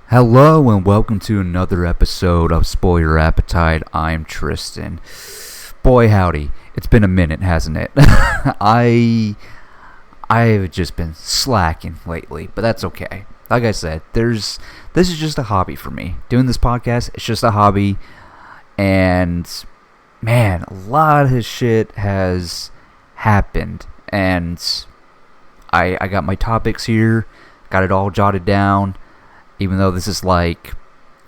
Hello and welcome to another episode of Spoil Your Appetite. I'm Tristan. Boy howdy, it's been a minute, hasn't it? I've just been slacking lately, but that's okay. Like I said, this is just a hobby for me. Doing this podcast, it's just a hobby, and man, a lot of shit has happened, and I got my topics here, got it all jotted down. Even though this is like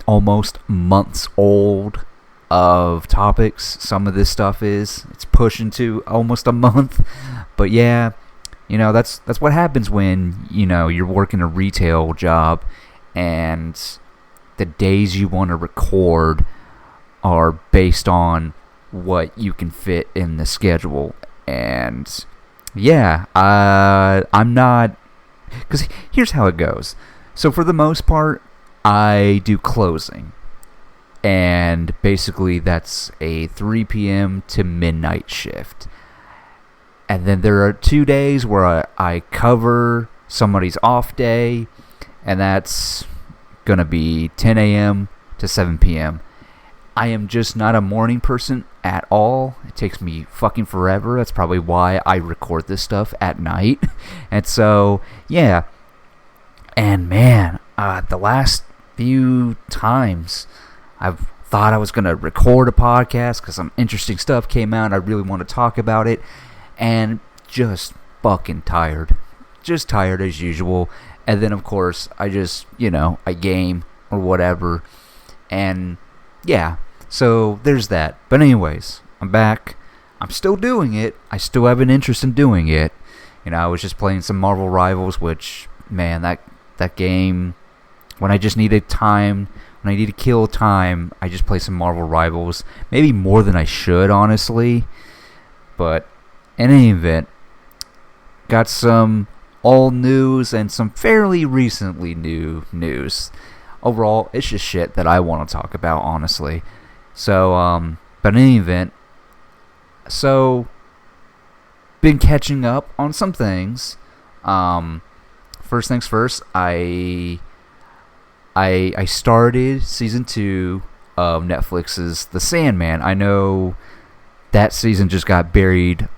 almost months old of topics, some of this stuff it's pushing to almost a month. But yeah, that's what happens when, you're working a retail job and the days you want to record are based on what you can fit in the schedule. And yeah, I'm not, because here's how it goes. So for the most part, I do closing, and basically that's a 3 p.m. to midnight shift. And then there are 2 days where I cover somebody's off day, and that's going to be 10 a.m. to 7 p.m. I am just not a morning person at all. It takes me fucking forever. That's probably why I record this stuff at night. And so, yeah. And man, the last few times I've thought I was going to record a podcast because some interesting stuff came out. I really want to talk about it. And just fucking tired. Just tired as usual. And then, of course, I just, I game or whatever. And yeah, so there's that. But anyways, I'm back. I'm still doing it. I still have an interest in doing it. I was just playing some Marvel Rivals, which, man, that game, when I just needed time, when I need to kill time, I just play some Marvel Rivals. Maybe more than I should, honestly. But in any event, got some old news and some fairly recently new news. Overall, it's just shit that I want to talk about, honestly. So, but in any event, been catching up on some things. First things first, I started season 2 of Netflix's The Sandman. I know that season just got buried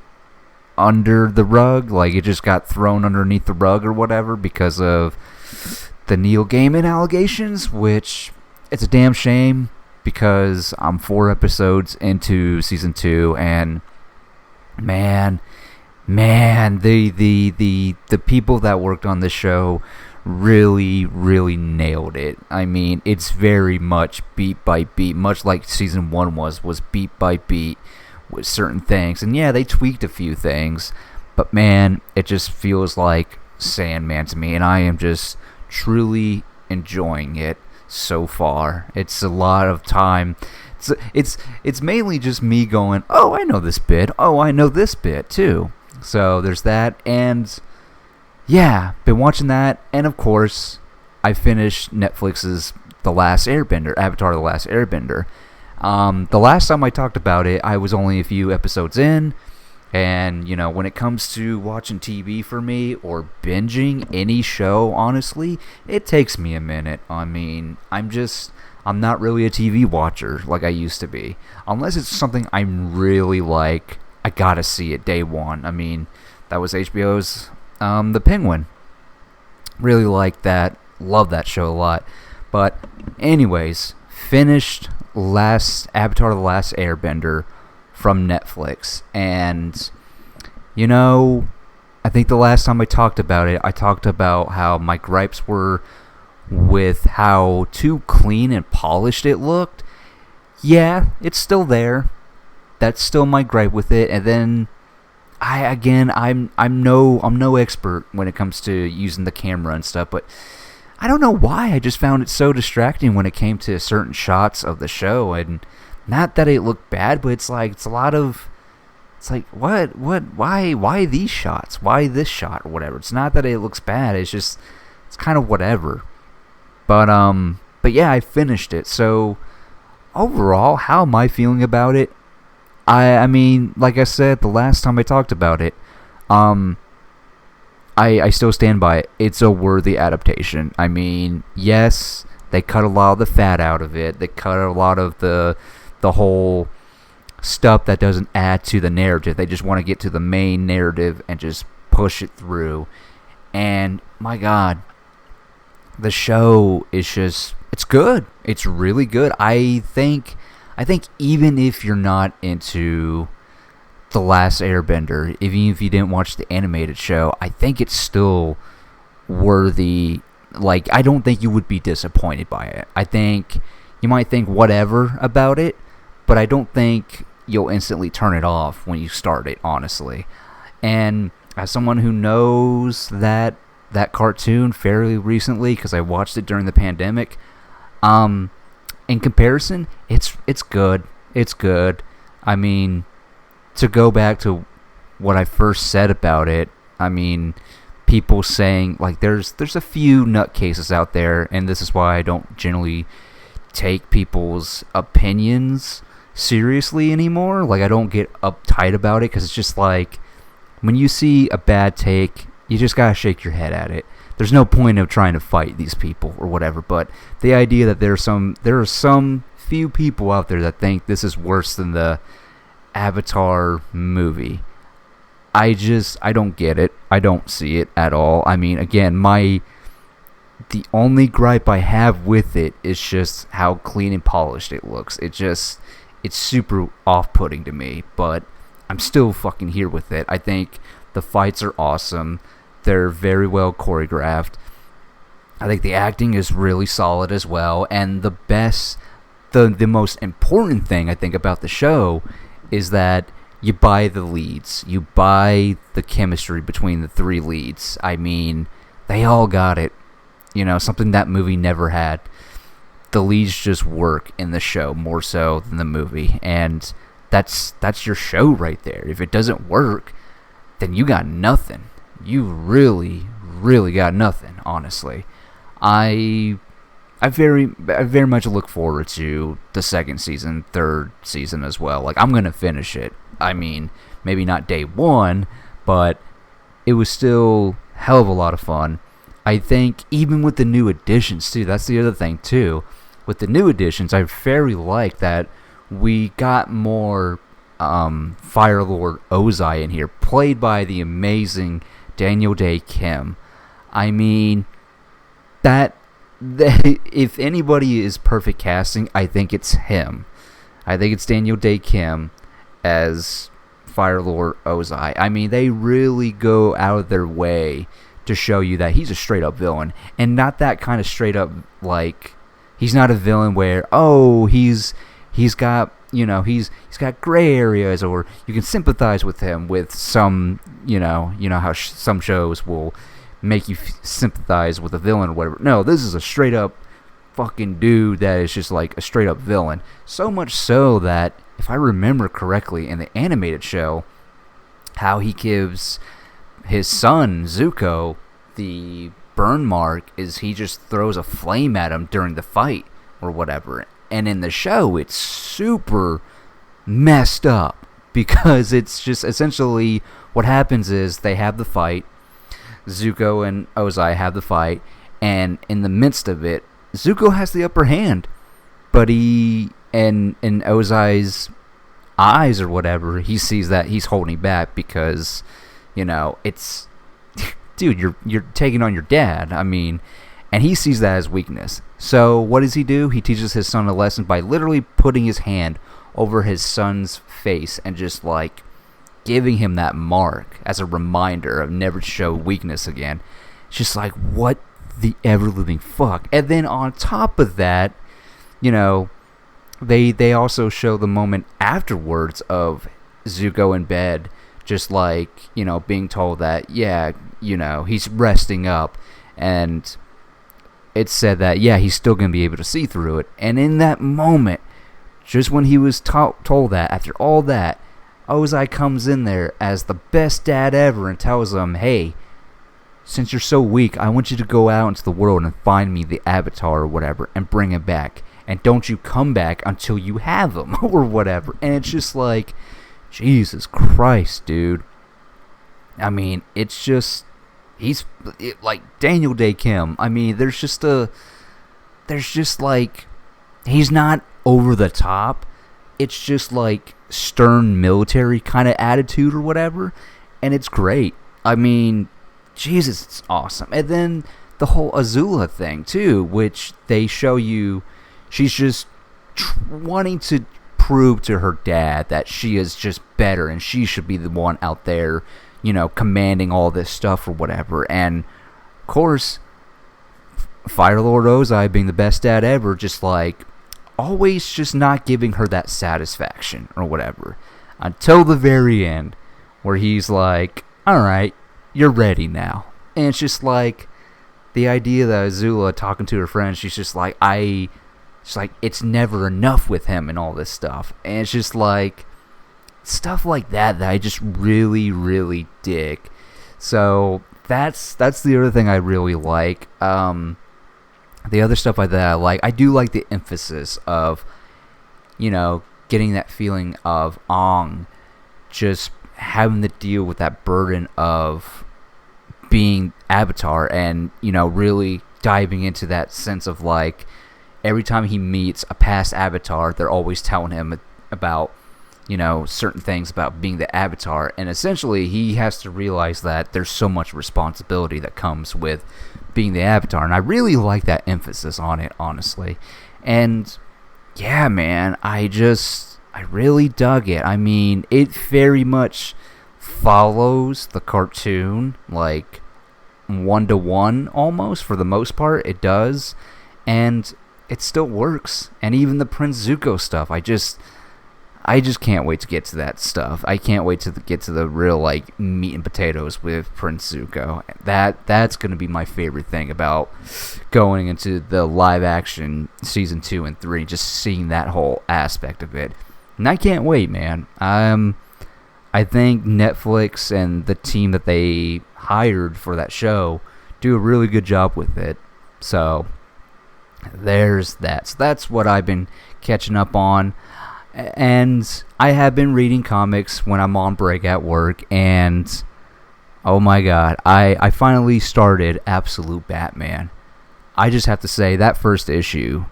under the rug, like it just got thrown underneath the rug or whatever because of the Neil Gaiman allegations, which it's a damn shame because I'm 4 episodes into season 2 and man, the people that worked on this show really nailed it. I mean, it's very much beat by beat, much like season 1 was beat by beat with certain things. And yeah, they tweaked a few things, but man, it just feels like Sandman to me, and I am just truly enjoying it so far. It's a lot of time. It's mainly just me going, oh, I know this bit. Oh, I know this bit too. So there's that, and yeah, been watching that, and of course, I finished Netflix's Avatar: The Last Airbender. The last time I talked about it, I was only a few episodes in, and when it comes to watching TV for me or binging any show, honestly, it takes me a minute. I mean, I'm not really a TV watcher like I used to be, unless it's something I'm really like. I gotta see it day one. I mean, that was HBO's The Penguin. Really liked that. Love that show a lot. But anyways, finished Avatar: The Last Airbender from Netflix. And, I think the last time I talked about it, I talked about how my gripes were with how too clean and polished it looked. Yeah, it's still there. That's still my gripe with it. And then I'm no expert when it comes to using the camera and stuff, but I don't know why I just found it so distracting when it came to certain shots of the show. And not that it looked bad, but it's like why these shots? Why this shot or whatever? It's not that it looks bad, it's kind of whatever. But yeah, I finished it. So overall, how am I feeling about it? I mean, like I said the last time I talked about it, I still stand by it. It's a worthy adaptation. I mean, yes, They cut a lot of the fat out of it. They cut a lot of the whole stuff that doesn't add to the narrative. They just want to get to the main narrative and just push it through. And my God, the show is just, it's good. It's really good. I think even if you're not into The Last Airbender, even if you didn't watch the animated show, I think it's still worthy. Like, I don't think you would be disappointed by it. I think you might think whatever about it, but I don't think you'll instantly turn it off when you start it, honestly. And as someone who knows that cartoon fairly recently, because I watched it during the pandemic, in comparison, it's good. It's good. I mean, to go back to what I first said about it, I mean, people saying, like, there's a few nutcases out there, and this is why I don't generally take people's opinions seriously anymore. Like, I don't get uptight about it, because it's just like, when you see a bad take, you just gotta shake your head at it. There's no point of trying to fight these people or whatever, but the idea that there are some few people out there that think this is worse than the Avatar movie, I don't get it. I don't see it at all. I mean, again, the only gripe I have with it is just how clean and polished it looks. It's super off-putting to me, but I'm still fucking here with it. I think the fights are awesome. They're very well choreographed. I think the acting is really solid as well. And the most important thing I think about the show is that you buy the leads. You buy the chemistry between the three leads. I mean, they all got it. You know, something that movie never had. The leads just work in the show more so than the movie. And that's your show right there. If it doesn't work, then you got nothing. You really, really got nothing, honestly. I very much look forward to the second season, third season as well. Like, I'm going to finish it. I mean, maybe not day one, but it was still a hell of a lot of fun. I think even with the new additions, too, that's the other thing, too. With the new additions, I very like that we got more Fire Lord Ozai in here, played by the amazing Daniel Day Kim. I mean, if anybody is perfect casting, I think it's him. I think it's Daniel Day Kim as Fire Lord Ozai. I mean, they really go out of their way to show you that he's a straight up villain, and not that kind of straight up, like, he's not a villain where, oh, he's got, you know, he's got gray areas, or you can sympathize with him with some, you know how some shows will make you sympathize with a villain or whatever. No, this is a straight up fucking dude that is just like a straight up villain. So much so that, if I remember correctly, in the animated show, how he gives his son Zuko the burn mark is he just throws a flame at him during the fight or whatever. And in the show, it's super messed up, because it's just essentially what happens is they have the fight. Zuko and Ozai have the fight, and in the midst of it, Zuko has the upper hand, but in Ozai's eyes or whatever, he sees that he's holding back because, you know, it's, dude, you're taking on your dad. I mean, and he sees that as weakness. So what does he do? He teaches his son a lesson by literally putting his hand over his son's face and just like giving him that mark as a reminder of never to show weakness again. It's just like, what the ever-living fuck? And then on top of that, you know, they also show the moment afterwards of Zuko in bed, just like, you know, being told that, yeah, you know, he's resting up, and it said that, yeah, he's still going to be able to see through it. And in that moment, just when he was told that, after all that, Ozai comes in there as the best dad ever and tells him, hey, since you're so weak, I want you to go out into the world and find me the Avatar or whatever and bring him back. And don't you come back until you have him or whatever. And it's just like, Jesus Christ, dude. I mean, it's just, like Daniel Day Kim. I mean, there's just there's just like, he's not over the top. It's just like stern military kind of attitude or whatever, and it's great. I mean, Jesus, it's awesome. And then the whole Azula thing too, which they show you, she's just wanting to prove to her dad that she is just better and she should be the one out there, commanding all this stuff or whatever. And of course, Fire Lord Ozai, being the best dad ever, just like always just not giving her that satisfaction or whatever until the very end, where he's like, alright, you're ready now. And it's just like the idea that Azula talking to her friends, she's just like, it's never enough with him and all this stuff. And it's just like stuff like that I just really, really dig. So that's the other thing I really like. The other stuff that I like, I do like the emphasis of, getting that feeling of Aang just having to deal with that burden of being Avatar, and, really diving into that sense of like, every time he meets a past Avatar, they're always telling him about, certain things about being the Avatar, and essentially he has to realize that there's so much responsibility that comes with being the Avatar, and I really like that emphasis on it, honestly. And yeah, man, I really dug it. I mean, it very much follows the cartoon, like 1-to-1 almost, for the most part. It does, and it still works. And even the Prince Zuko stuff, I just can't wait to get to that stuff. I can't wait to get to the real, like, meat and potatoes with Prince Zuko. That's going to be my favorite thing about going into the live-action Season 2 and 3, just seeing that whole aspect of it. And I can't wait, man. I think Netflix and the team that they hired for that show do a really good job with it. So there's that. So that's what I've been catching up on. And I have been reading comics when I'm on break at work, and oh my god, I finally started Absolute Batman. I just have to say, that first issue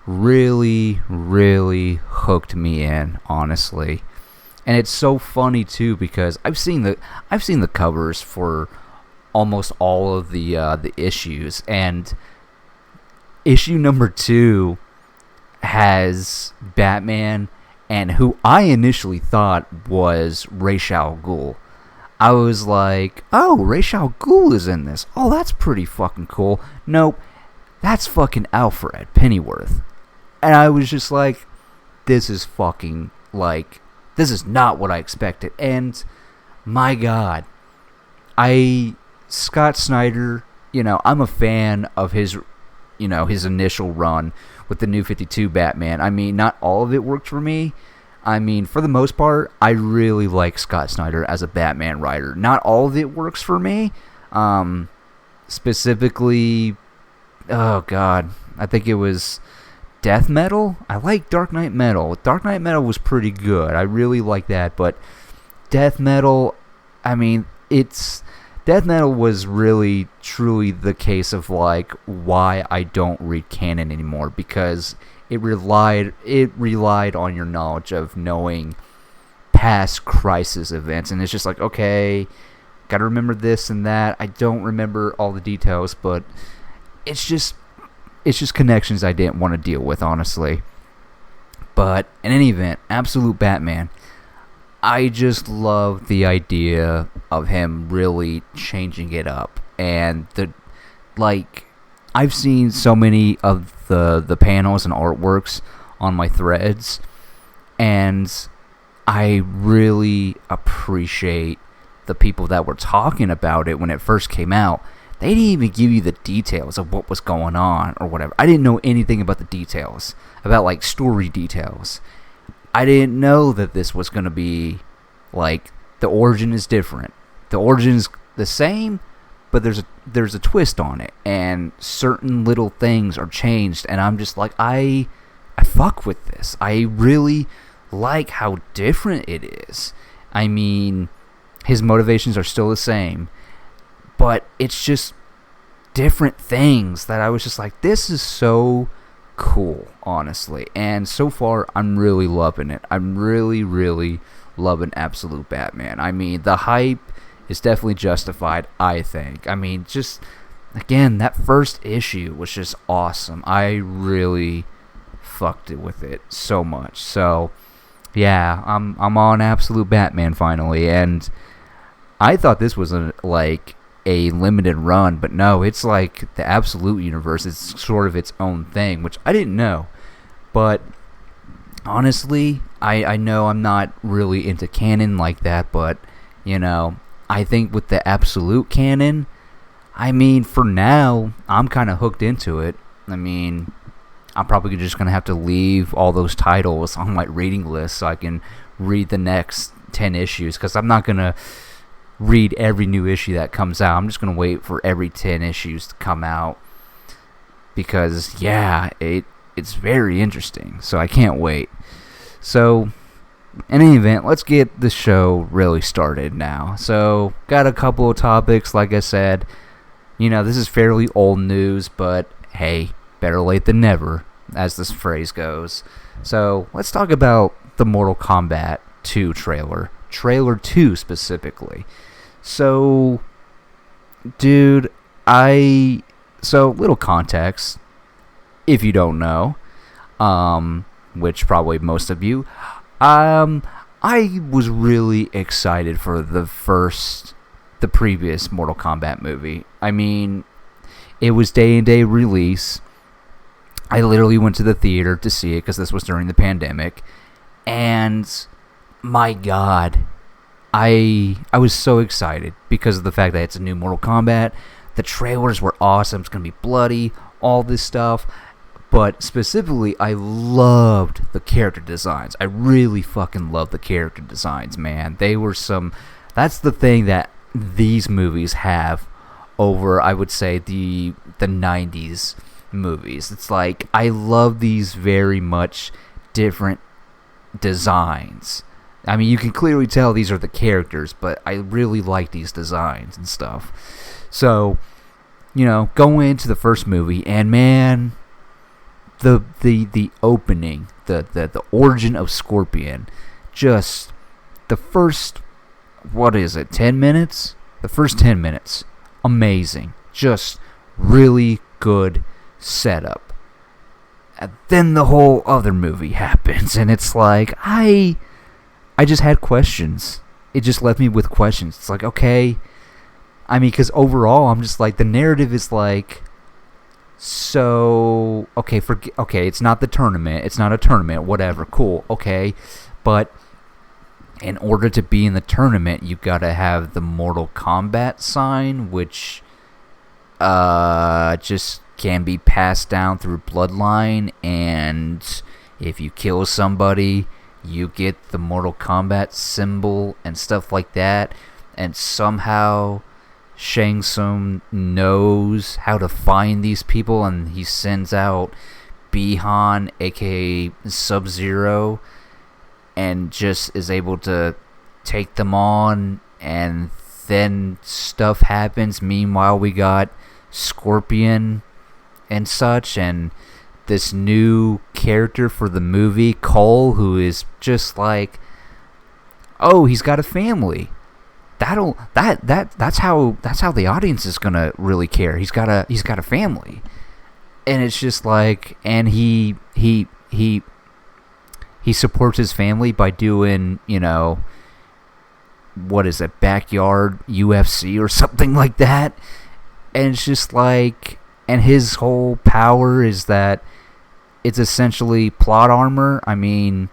really, really hooked me in, honestly. And it's so funny too, because I've seen the covers for almost all of the issues, and issue number 2 has Batman, and who I initially thought was Ra's al Ghul. I was like, oh, Ra's al Ghul is in this. Oh, that's pretty fucking cool. Nope, that's fucking Alfred Pennyworth. And I was just like, this is fucking, like, this is not what I expected. And my god, Scott Snyder, I'm a fan of his initial run with the New 52 Batman. I mean, not all of it worked for me. I mean, for the most part, I really like Scott Snyder as a Batman writer. Not all of it works for me. Specifically, oh god, I think it was Death Metal. I like Dark Knight Metal. Dark Knight Metal was pretty good. I really like that, but Death Metal, I mean, Death Metal was really, truly the case of, like, why I don't read canon anymore, because it relied on your knowledge of knowing past crisis events, and it's just like, okay, gotta remember this and that. I don't remember all the details, but it's just connections I didn't want to deal with, honestly. But in any event, Absolute Batman, I just love the idea of him really changing it up. And I've seen so many of the panels and artworks on my threads, and I really appreciate the people that were talking about it when it first came out. They didn't even give you the details of what was going on or whatever. I didn't know anything about the details, about, like, story details. I didn't know that this was going to be, like, the origin is different. The origin is the same, but there's a twist on it, and certain little things are changed, and I'm just like, I fuck with this. I really like how different it is. I mean, his motivations are still the same, but it's just different things that I was just like, this is so cool, honestly. And so far, I'm really loving it. I'm really, really loving Absolute Batman. I mean, the hype is definitely justified, I think. I mean, just, again, that first issue was just awesome. I really fucked it with it so much. So, yeah, I'm on Absolute Batman finally, and I thought this was a limited run, but no, it's like the Absolute universe. It's sort of its own thing, which I didn't know. But honestly, I know I'm not really into canon like that, but, you know, I think with the Absolute canon, I mean, for now, I'm kind of hooked into it. I mean, I'm probably just going to have to leave all those titles on my reading list so I can read the next 10 issues, because I'm not going to read every new issue that comes out. I'm just going to wait for every 10 issues to come out, because, yeah, it's very interesting, so I can't wait. So, in any event, let's get the show really started now. So, got a couple of topics, like I said. You know, this is fairly old news, but hey, better late than never, as this phrase goes. So, let's talk about the Mortal Kombat 2 trailer. Trailer 2 specifically. So, dude, so little context, if you don't know, which probably most of you, I was really excited for the previous Mortal Kombat movie. I mean, it was day-and-day release. I literally went to the theater to see it because this was during the pandemic, and my God, I was so excited because of the fact that it's a new Mortal Kombat. The trailers were awesome. It's going to be bloody, all this stuff. But specifically, I loved the character designs. I really fucking loved the character designs, man. They were that's the thing that these movies have over, I would say, the 90s movies. It's like, I love these very much different designs. I mean, you can clearly tell these are the characters, but I really like these designs and stuff. So, you know, going into the first movie, and man, the opening, the origin of Scorpion, just the first, 10 minutes? The first 10 minutes, amazing. Just really good setup. And then the whole other movie happens, and it's like, I just had questions. It just left me with questions. It's like, okay, I mean, because overall, I'm just like, the narrative is like, so, okay, it's not the tournament. It's not a tournament, whatever, cool, okay. But in order to be in the tournament, you gotta have the Mortal Kombat sign, which just can be passed down through bloodline, and if you kill somebody, you get the Mortal Kombat symbol and stuff like that. And somehow Shang Tsung knows how to find these people, and he sends out Bi-Han, aka Sub-Zero, and just is able to take them on, and then stuff happens. Meanwhile, we got Scorpion and such, and this new character for the movie, Cole, who is just like, oh, he's got a family. That's how the audience is gonna really care. He's got a family, and it's just like, and he supports his family by doing, you know, what is it, backyard UFC or something like that. And it's just like, and his whole power is that it's essentially plot armor. I mean,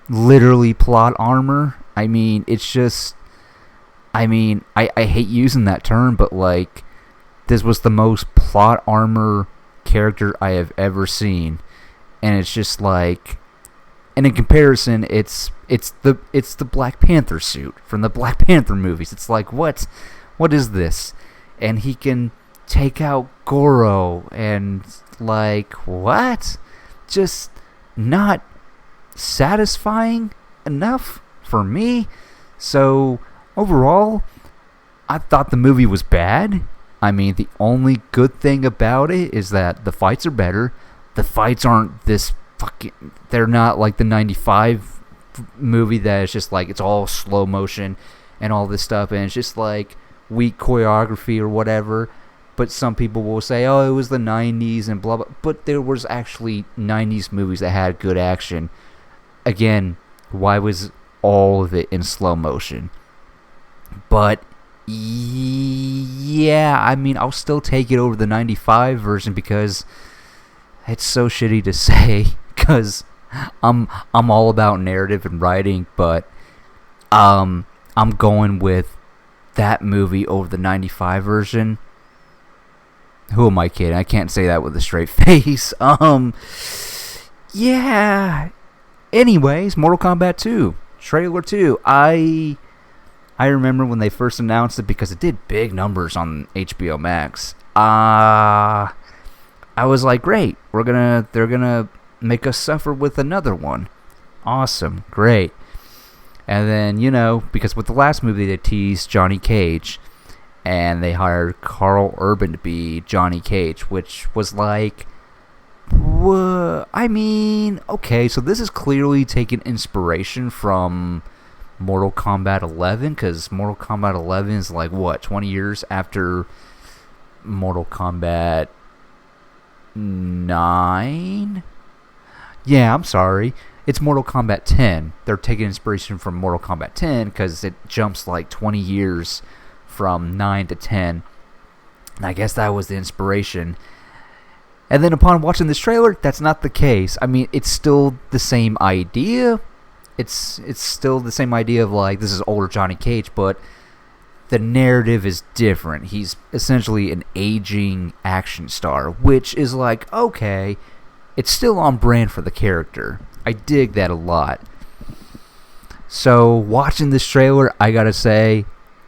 literally plot armor. I mean, it's just, I mean, I hate using that term, but like, this was the most plot armor character I have ever seen. And it's just like, and in comparison, it's the Black Panther suit from the Black Panther movies. It's like, what is this? And he can take out Goro, and like, what? Just not satisfying enough for me. So overall, I thought the movie was bad. I mean, the only good thing about it is that the fights are better, the fights aren't this fucking. They're not like the '95 movie that is just like it's all slow motion and all this stuff, and it's just like weak choreography or whatever. But some people will say, oh, it was the 90s and blah, blah. But there was actually 90s movies that had good action. Again, why was all of it in slow motion? But, yeah, I mean, I'll still take it over the 95 version because it's so shitty to say. Because I'm all about narrative and writing, but I'm going with that movie over the 95 version. Who am I kidding? I can't say that with a straight face. Yeah. Anyways, Mortal Kombat 2, trailer 2. I remember when they first announced it because it did big numbers on HBO Max. I was like, great. They're gonna make us suffer with another one. Awesome, great. And then, because with the last movie they teased Johnny Cage. And they hired Carl Urban to be Johnny Cage, which was like, I mean, okay, so this is clearly taking inspiration from Mortal Kombat 11, because Mortal Kombat 11 is like, 20 years after Mortal Kombat 9? Yeah, I'm sorry. It's Mortal Kombat 10. They're taking inspiration from Mortal Kombat 10 because it jumps like 20 years from 9 to 10. And I guess that was the inspiration. And then upon watching this trailer, that's not the case. I mean, it's still the same idea. It's still the same idea of like, this is older Johnny Cage, but the narrative is different. He's essentially an aging action star, which is like, okay, it's still on brand for the character. I dig that a lot. So, watching this trailer, I gotta say,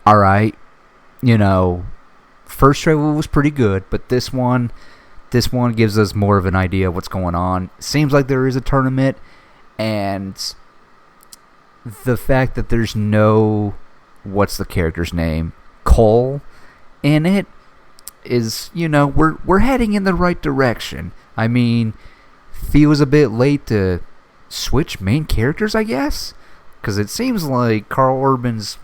alright, first trailer was pretty good, but this one gives us more of an idea of what's going on. Seems like there is a tournament, and the fact that there's no, what's the character's name, Cole in it, is, we're heading in the right direction. I mean, feels a bit late to switch main characters, I guess, because it seems like Carl Urban's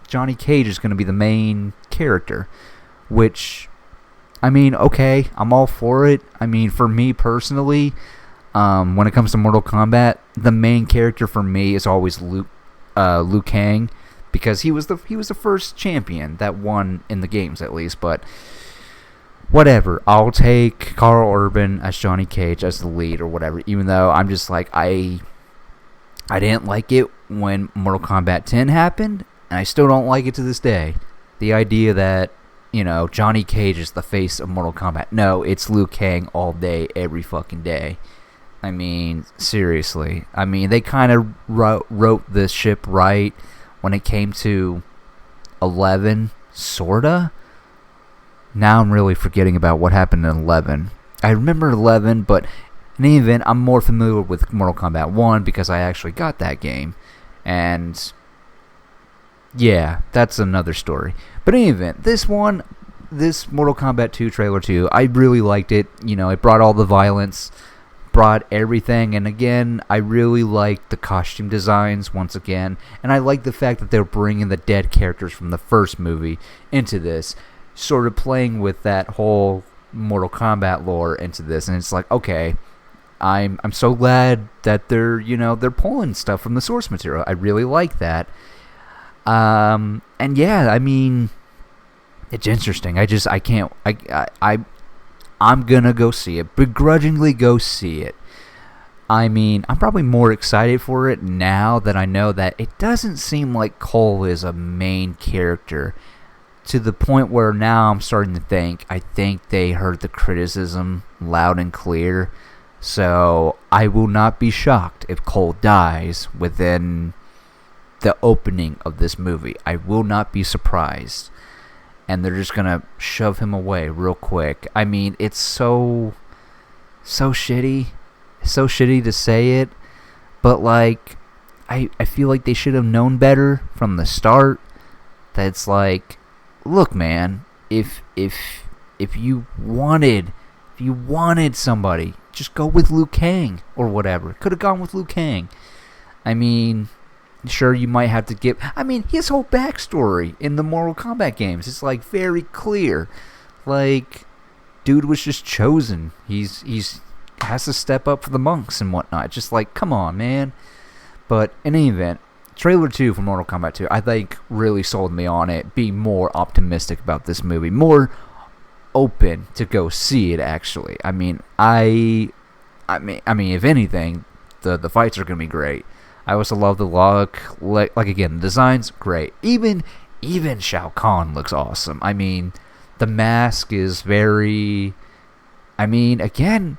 Johnny Cage is going to be the main character, which, I mean, okay, I'm all for it. I mean, for me personally, when it comes to Mortal Kombat, the main character for me is always Liu Kang, because he was the first champion that won in the games, at least. But whatever, I'll take Carl Urban as Johnny Cage as the lead or whatever. Even though I'm just like, I didn't like it when Mortal Kombat 10 happened. And I still don't like it to this day. The idea that, Johnny Cage is the face of Mortal Kombat. No, it's Liu Kang all day, every fucking day. I mean, seriously. I mean, they kind of wrote this ship right when it came to 11, sorta. Now I'm really forgetting about what happened in 11. I remember 11, but in any event, I'm more familiar with Mortal Kombat 1 because I actually got that game. And yeah, that's another story. But in any event, this Mortal Kombat 2 trailer 2, I really liked it. It brought all the violence, brought everything, and again, I really liked the costume designs once again, and I like the fact that they're bringing the dead characters from the first movie into this, sort of playing with that whole Mortal Kombat lore into this, and it's like, okay, I'm so glad that they're pulling stuff from the source material. I really like that. And yeah, I mean, it's interesting. I'm gonna go see it. Begrudgingly go see it. I mean, I'm probably more excited for it now that I know that it doesn't seem like Cole is a main character, to the point where now I'm starting to think, I think they heard the criticism loud and clear. So I will not be shocked if Cole dies within the opening of this movie. I will not be surprised. And they're just going to shove him away real quick. I mean, it's so shitty. So shitty to say it. But, like, I feel like they should have known better from the start. That's like, look, man, if you wanted If you wanted somebody, just go with Liu Kang or whatever. Could have gone with Liu Kang. I mean, sure, you might have to give... I mean, his whole backstory in the Mortal Kombat games is, like, very clear. Like, dude was just chosen. He's has to step up for the monks and whatnot. Just like, come on, man. But in any event, trailer 2 for Mortal Kombat 2, I think really sold me on it. Be more optimistic about this movie. More open to go see it, actually. I mean, if anything, the fights are going to be great. I also love the look. Like again, the design's great. Even Shao Kahn looks awesome. I mean, the mask is very... I mean, again,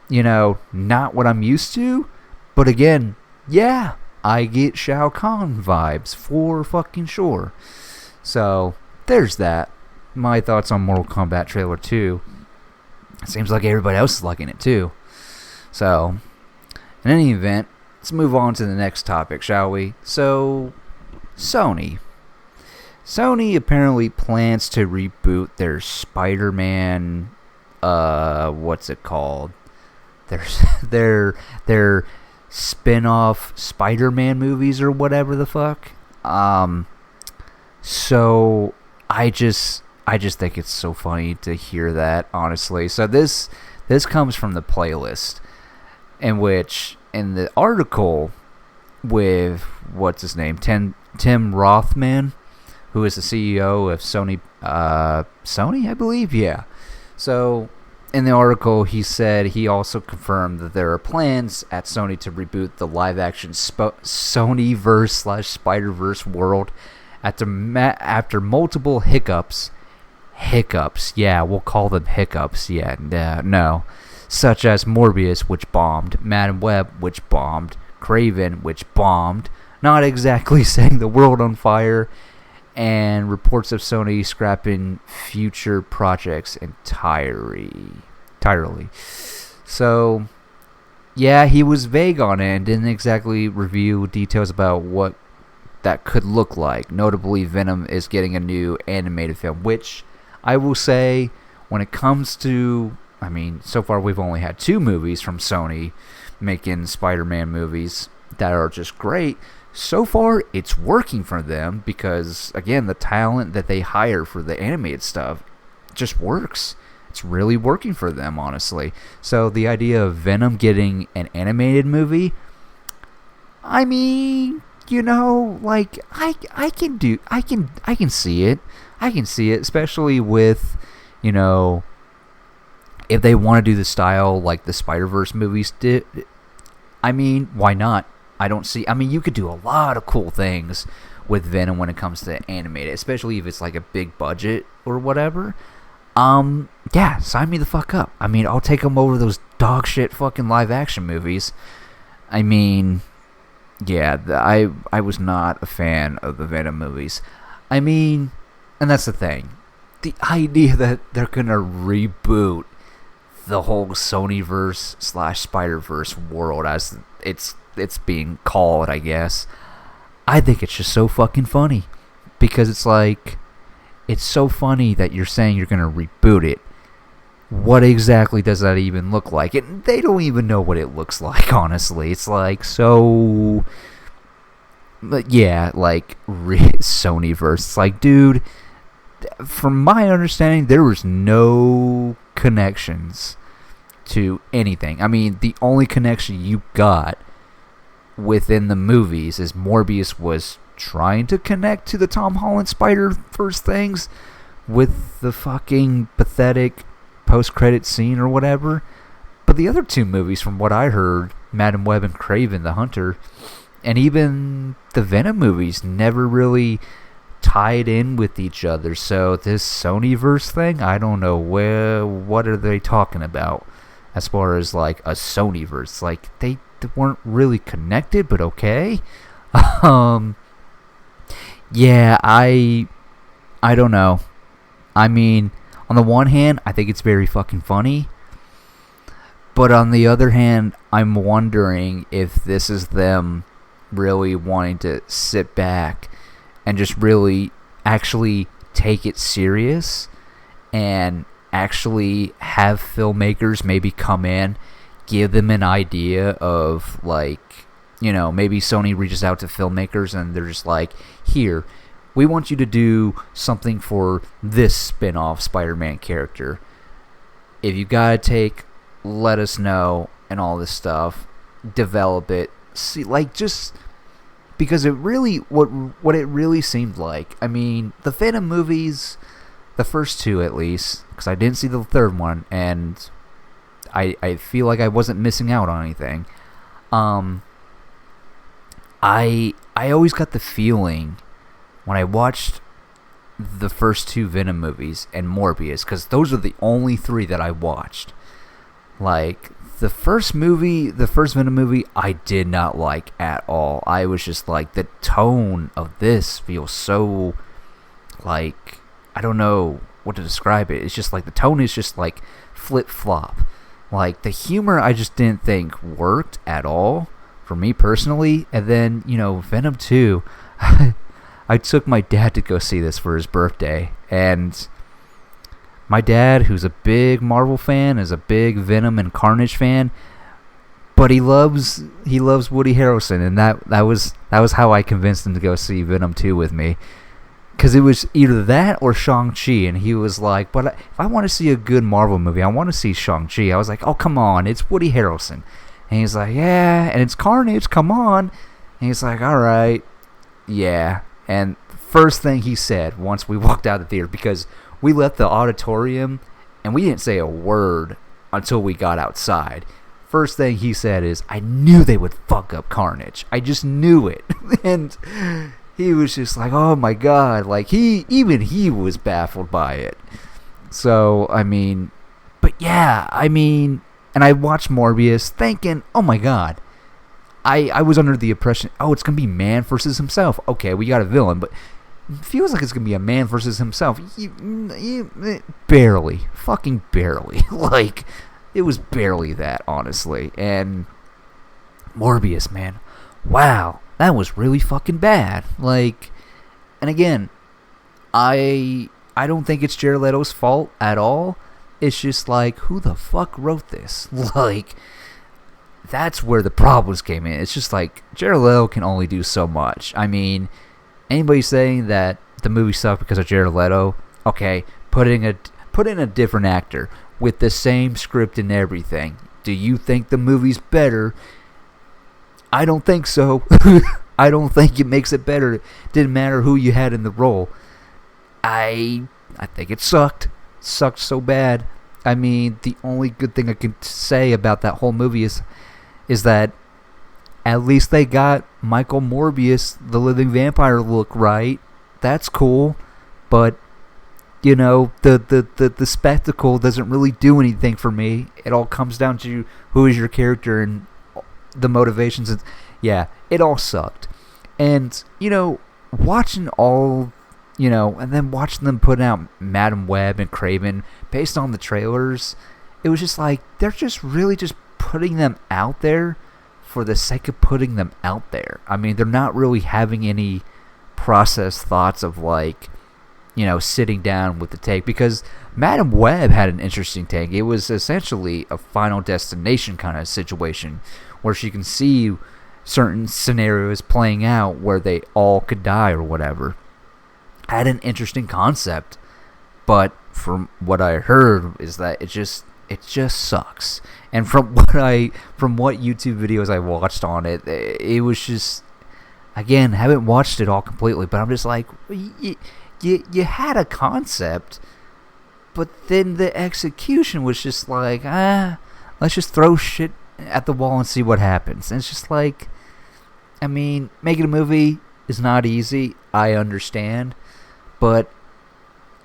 you know, not what I'm used to. But again, yeah, I get Shao Kahn vibes for fucking sure. So, there's that. My thoughts on Mortal Kombat trailer 2. Seems like everybody else is liking it too. So, in any event, let's move on to the next topic, shall we? So, Sony. Sony apparently plans to reboot their Spiderman, what's it called? Their spin-off Spider-Man movies or whatever the fuck. So I just think it's so funny to hear that, honestly. So this comes from the playlist, in which in the article with what's his name, Tim Rothman, who is the CEO of Sony, I believe, yeah. So in the article, he said he also confirmed that there are plans at Sony to reboot the live-action Sonyverse/Spider-Verse world after multiple hiccups, yeah, we'll call them hiccups, yeah, no, such as Morbius, which bombed, Madam Web, which bombed, Craven, which bombed, not exactly setting the world on fire, and reports of Sony scrapping future projects entirely. So, yeah, he was vague on it and didn't exactly reveal details about what that could look like. Notably, Venom is getting a new animated film, which I will say, when it comes to... I mean, so far we've only had 2 movies from Sony making Spider-Man movies that are just great. So far, it's working for them because, again, the talent that they hire for the animated stuff just works. It's really working for them, honestly. So the idea of Venom getting an animated movie, I mean, you know, like I can see it. I can see it, especially with, you know, if they want to do the style like the Spider-Verse movies did. I mean, why not? I mean, you could do a lot of cool things with Venom when it comes to animated, especially if it's like a big budget or whatever. Yeah, sign me the fuck up. I mean, I'll take them over those dog shit fucking live action movies. I mean, yeah, I was not a fan of the Venom movies. I mean, and that's the thing. The idea that they're gonna reboot the whole Sonyverse/Spider-Verse world, as it's being called, I guess. I think it's just so fucking funny, because it's like, it's so funny that you're saying you're gonna reboot it. What exactly does that even look like? And they don't even know what it looks like, honestly. It's like, so... But yeah, like, Sonyverse. It's like, dude, from my understanding, there was no connections to anything. I mean, the only connection you got within the movies is Morbius was trying to connect to the Tom Holland Spider-Verse things with the fucking pathetic post-credit scene or whatever. But the other 2 movies, from what I heard, Madam Web and Craven the Hunter, and even the Venom movies, never really tied in with each other. So this Sonyverse thing, I don't know what are they talking about as far as like a Sonyverse. Like, they weren't really connected, but okay. Yeah, I don't know. I mean, on the one hand, I think it's very fucking funny. But on the other hand, I'm wondering if this is them really wanting to sit back and just really actually take it serious and actually have filmmakers maybe come in, give them an idea of, like, you know, maybe Sony reaches out to filmmakers and they're just like, here, we want you to do something for this spin-off Spider-Man character. If you gotta take, let us know, and all this stuff, develop it. See, like, just because it really, what it really seemed like, I mean, the Venom movies, the first two at least, because I didn't see the third one, and I feel like I wasn't missing out on anything. I always got the feeling when I watched the first two Venom movies and Morbius, because those are the only three that I watched. Like, the first Venom movie, I did not like at all. I was just like, the tone of this feels so, like, I don't know what to describe it. It's just like, the tone is just like flip-flop. Like, the humor I just didn't think worked at all for me personally. And then, you know, Venom 2, I took my dad to go see this for his birthday, and my dad, who's a big Marvel fan, is a big Venom and Carnage fan, but he loves Woody Harrelson, and that was how I convinced him to go see Venom 2 with me, because it was either that or Shang-Chi, and he was like, but if I want to see a good Marvel movie, I want to see Shang-Chi. I was like, oh, come on, it's Woody Harrelson. And he's like, yeah, and it's Carnage, come on. And he's like, all right, yeah. And first thing he said once we walked out of the theater, because we left the auditorium and we didn't say a word until we got outside. First thing he said is, I knew they would fuck up Carnage. I just knew it. And he was just like, oh my God. Like, he was baffled by it. So, I mean, but yeah, I mean, and I watched Morbius thinking, oh my God. I was under the impression, oh, it's going to be man versus himself. Okay, we got a villain, but it feels like it's going to be a man versus himself. Barely. Fucking barely. Like, it was barely that, honestly. And Morbius, man. Wow, that was really fucking bad. Like, and again, I don't think it's Jared Leto's fault at all. It's just like, who the fuck wrote this? Like, that's where the problems came in. It's just like, Jared Leto can only do so much. I mean, anybody saying that the movie sucked because of Jared Leto, okay, put in a different actor with the same script and everything. Do you think the movie's better? I don't think so. I don't think it makes it better. It didn't matter who you had in the role. I think it sucked. It sucked so bad. I mean, the only good thing I can say about that whole movie is that at least they got Michael Morbius, the living vampire, look right. That's cool. But, you know, the spectacle doesn't really do anything for me. It all comes down to who is your character and the motivations. And, yeah, it all sucked. And, you know, watching all, you know, and then watching them put out Madam Web and Kraven based on the trailers, it was just like, they're just really just putting them out there for the sake of putting them out there. I mean, they're not really having any processed thoughts of, like, you know, sitting down with the take, because Madam Web had an interesting take. It was essentially a Final Destination kind of situation where she can see certain scenarios playing out where they all could die or whatever. Had an interesting concept, but from what I heard is that it just sucks. And from what YouTube videos I watched on it, it was just, again, haven't watched it all completely, but I'm just like, you had a concept, but then the execution was just like, let's just throw shit at the wall and see what happens. And it's just like, I mean, making a movie is not easy, I understand, but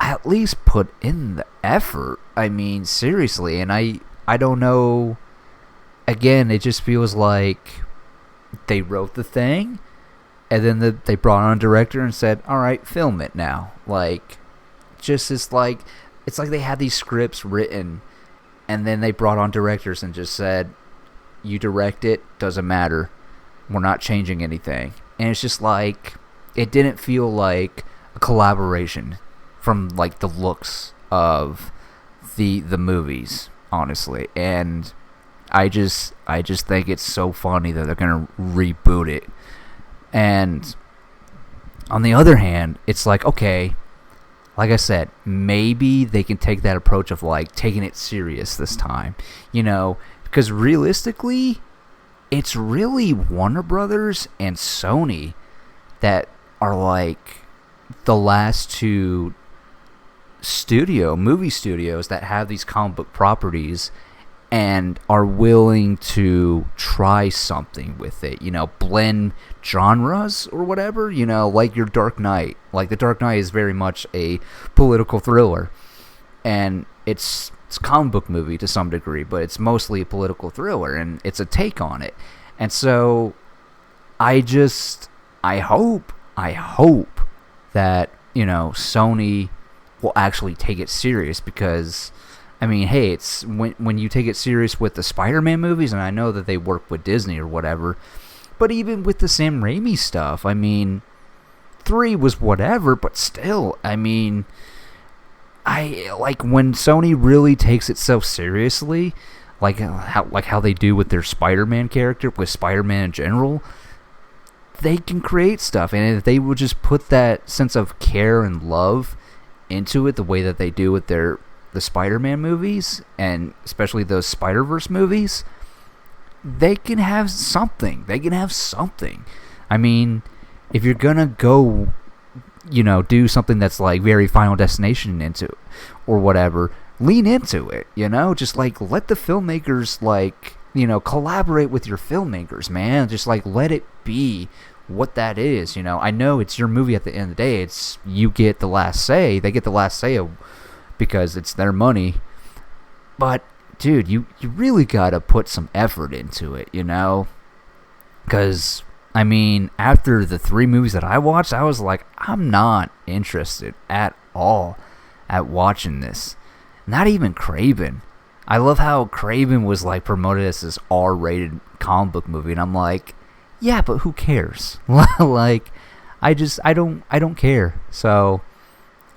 at least put in the effort. I mean, seriously. And I don't know, again, it just feels like they wrote the thing and then they brought on a director and said, all right, film it now. Like, just it's like they had these scripts written and then they brought on directors and just said, you direct it, doesn't matter, we're not changing anything. And it's just like, it didn't feel like a collaboration from, like, the looks of the movies, honestly. And I just think it's so funny that they're gonna reboot it. And on the other hand, it's like, okay, like I said, maybe they can take that approach of like taking it serious this time, because realistically, it's really Warner Brothers and Sony that are like the last two movie studios that have these comic book properties and are willing to try something with it, blend genres or whatever, like your Dark Knight. Like the Dark Knight is very much a political thriller, and it's a comic book movie to some degree, but it's mostly a political thriller, and it's a take on it. And so I hope that, Sony will actually take it serious, because I mean, hey, it's when you take it serious with the Spider-Man movies, and I know that they work with Disney or whatever, but even with the Sam Raimi stuff, I mean, 3 was whatever, but still, I mean, I like when Sony really takes itself seriously, like how they do with their Spider-Man character, with Spider-Man in general, they can create stuff, and if they would just put that sense of care and love into it the way that they do with the Spider-Man movies, and especially those Spider-Verse movies, they can have something. I mean, if you're gonna go, do something that's like very Final Destination into, or whatever, lean into it, just like let the filmmakers like, collaborate with your filmmakers, man. Just like let it be what that is, I know it's your movie at the end of the day. It's you get the last say. They get the last say because it's their money. But dude, you really gotta put some effort into it, because I mean, after the 3 movies that I watched, I was like, I'm not interested at all at watching this. Not even Kraven. I love how Kraven was like promoted as this R-rated comic book movie, and I'm like, yeah, but who cares? Like, I don't care. So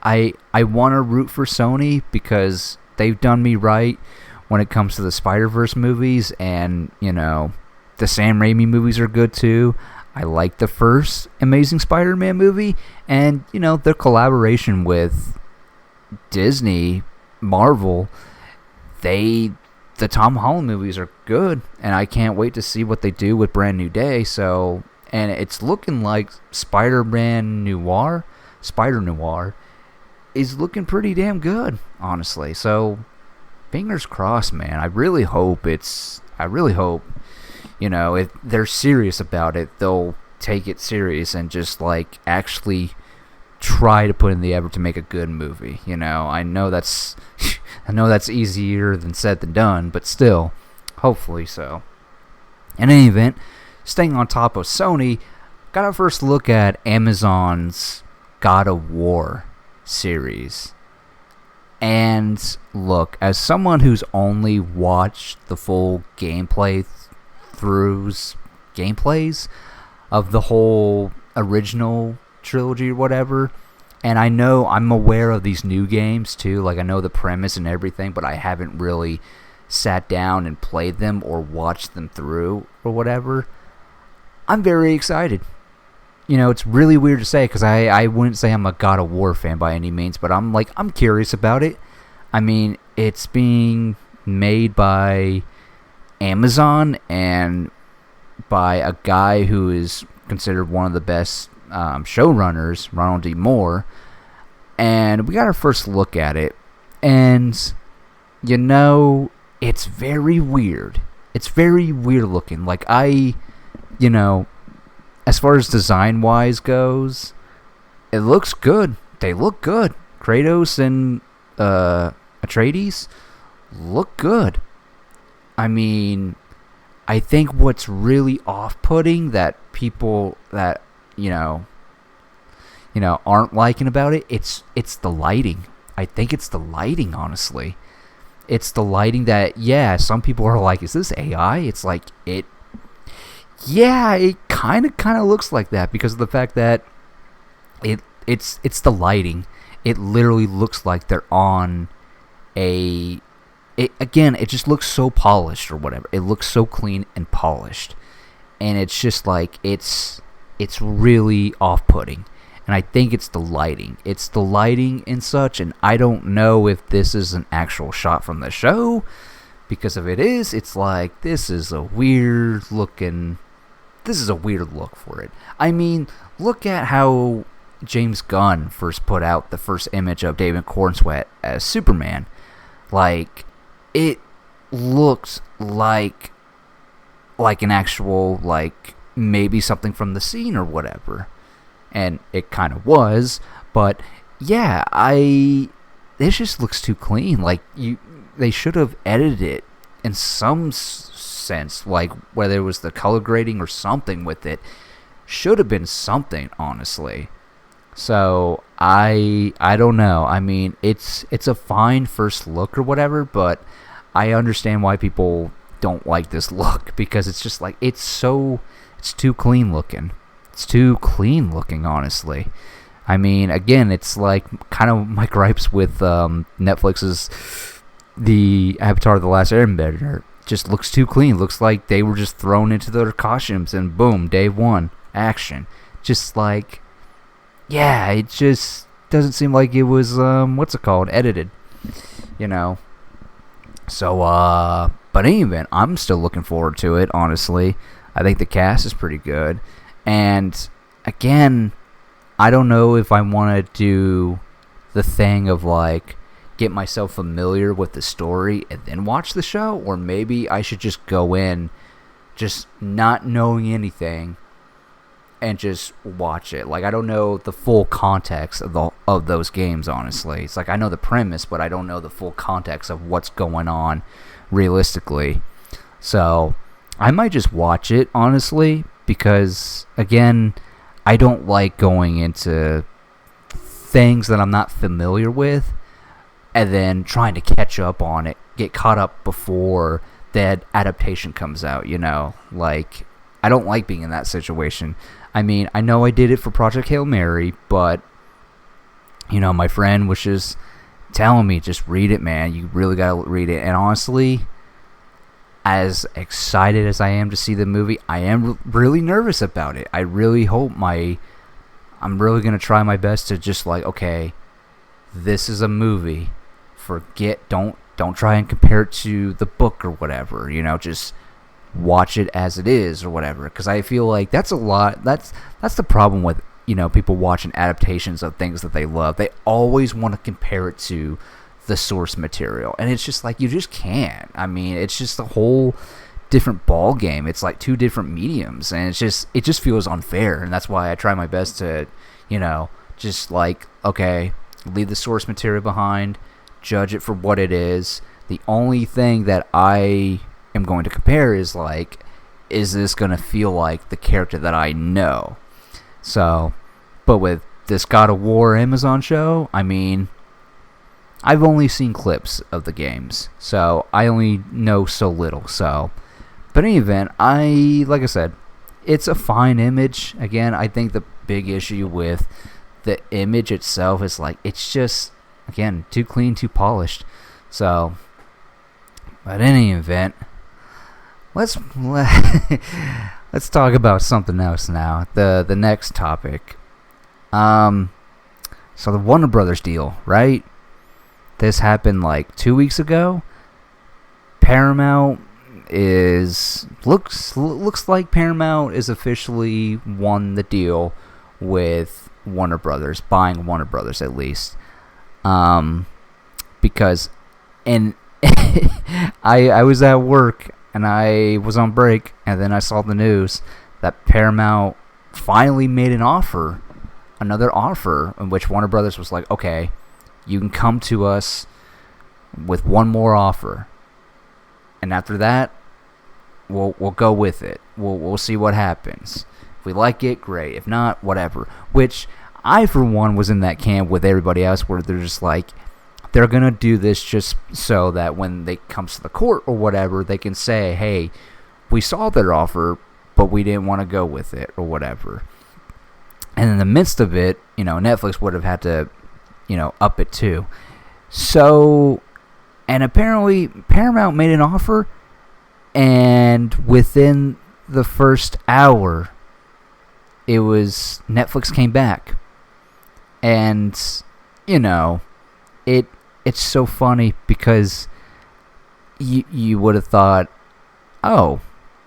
I want to root for Sony because they've done me right when it comes to the Spider-Verse movies, and the Sam Raimi movies are good too. I like the first Amazing Spider-Man movie, and their collaboration with Disney, Marvel, the Tom Holland movies are good, and I can't wait to see what they do with Brand New Day. So, and it's looking like Spider Noir is looking pretty damn good, honestly. So, fingers crossed, man. I really hope, if they're serious about it, they'll take it serious and just like actually try to put in the effort to make a good movie. I know that's easier than said than done, but still, hopefully so. In any event, staying on top of Sony, got our first look at Amazon's God of War series. And look, as someone who's only watched the full gameplays of the whole original trilogy or whatever, and I know I'm aware of these new games too, like I know the premise and everything, but I haven't really sat down and played them or watched them through or whatever. I'm very excited. It's really weird to say because I wouldn't say I'm a God of War fan by any means, but I'm curious about it. I mean, it's being made by Amazon and by a guy who is considered one of the best showrunners, Ronald D. Moore, and we got our first look at it, and it's very weird. It's very weird looking. Like as far as design wise goes, it looks good. They look good. Kratos and Atreides look good. I mean, I think what's really off-putting that people that aren't liking about it, it's the lighting. I think it's the lighting, honestly. It's the lighting that, some people are like, is this AI? It's like, it kind of looks like that because of the fact that it's the lighting. It literally looks like they're on it just looks so polished or whatever. It looks so clean and polished, and it's just like it's really off-putting. And I think it's the lighting. It's the lighting and such, and I don't know if this is an actual shot from the show, because if it is, it's like, this is a weird look for it. I mean, look at how James Gunn first put out the first image of David Cornsweet as Superman. Like, it looks like an actual, like, maybe something from the scene or whatever. And it kind of was, but yeah, this just looks too clean. Like, they should have edited it in some sense, like whether it was the color grading or something with it. Should have been something, honestly. So I don't know. I mean, it's a fine first look or whatever, but I understand why people don't like this look, because it's just like, it's too clean looking. It's too clean looking, honestly. I mean, again, it's like kind of my gripes with Netflix's The Avatar: The Last Airbender. Just looks too clean. Looks like they were just thrown into their costumes and boom, day one, action. Just like, yeah, it just doesn't seem like it was, edited, you know. So, but in any event, I'm still looking forward to it, honestly. I think the cast is pretty good. And again, I don't know if I want to do the thing of like get myself familiar with the story and then watch the show, or maybe I should just go in just not knowing anything and just watch it. Like, I don't know the full context of those games, honestly. It's like I know the premise, but I don't know the full context of what's going on realistically. So I might just watch it, honestly, because, again, I don't like going into things that I'm not familiar with and then trying to catch up on it, get caught up before that adaptation comes out, you know? Like, I don't like being in that situation. I mean, I know I did it for Project Hail Mary, but, you know, my friend was just telling me, just read it, man. You really gotta read it. And honestly, as excited as I am to see the movie, I am really nervous about it. I really hope I'm really going to try my best to just like, okay, this is a movie. Don't try and compare it to the book or whatever, you know, just watch it as it is or whatever. Because I feel like that's the problem with, you know, people watching adaptations of things that they love. They always want to compare it to the source material, and it's just like, you just can't. I mean, it's just a whole different ball game. It's like two different mediums, and it just feels unfair. And that's why I try my best to, you know, just like, okay, leave the source material behind, judge it for what it is. The only thing that I am going to compare is like, is this going to feel like the character that I know? So, but with this God of War Amazon show, I mean, I've only seen clips of the games, so I only know so little. So, but in any event, like I said, it's a fine image. Again, I think the big issue with the image itself is like, it's just, again, too clean, too polished. So, but in any event, let's talk about something else now. The next topic. So the Warner Brothers deal, right? This happened like 2 weeks ago. Paramount looks like Paramount is officially won the deal with Warner Brothers, buying Warner Brothers at least. Because, and I was at work and I was on break, and then I saw the news that Paramount finally made another offer, in which Warner Brothers was like, okay, you can come to us with one more offer, and after that, we'll go with it. We'll see what happens. If we like it, great. If not, whatever. Which I, for one, was in that camp with everybody else, where they're just like, they're gonna do this just so that when they comes to the court or whatever, they can say, hey, we saw their offer, but we didn't want to go with it or whatever. And in the midst of it, you know, Netflix would have had to, you know, up it too. So And apparently Paramount made an offer, and within the first hour, it was Netflix came back. And, you know, it's so funny because you would have thought, oh,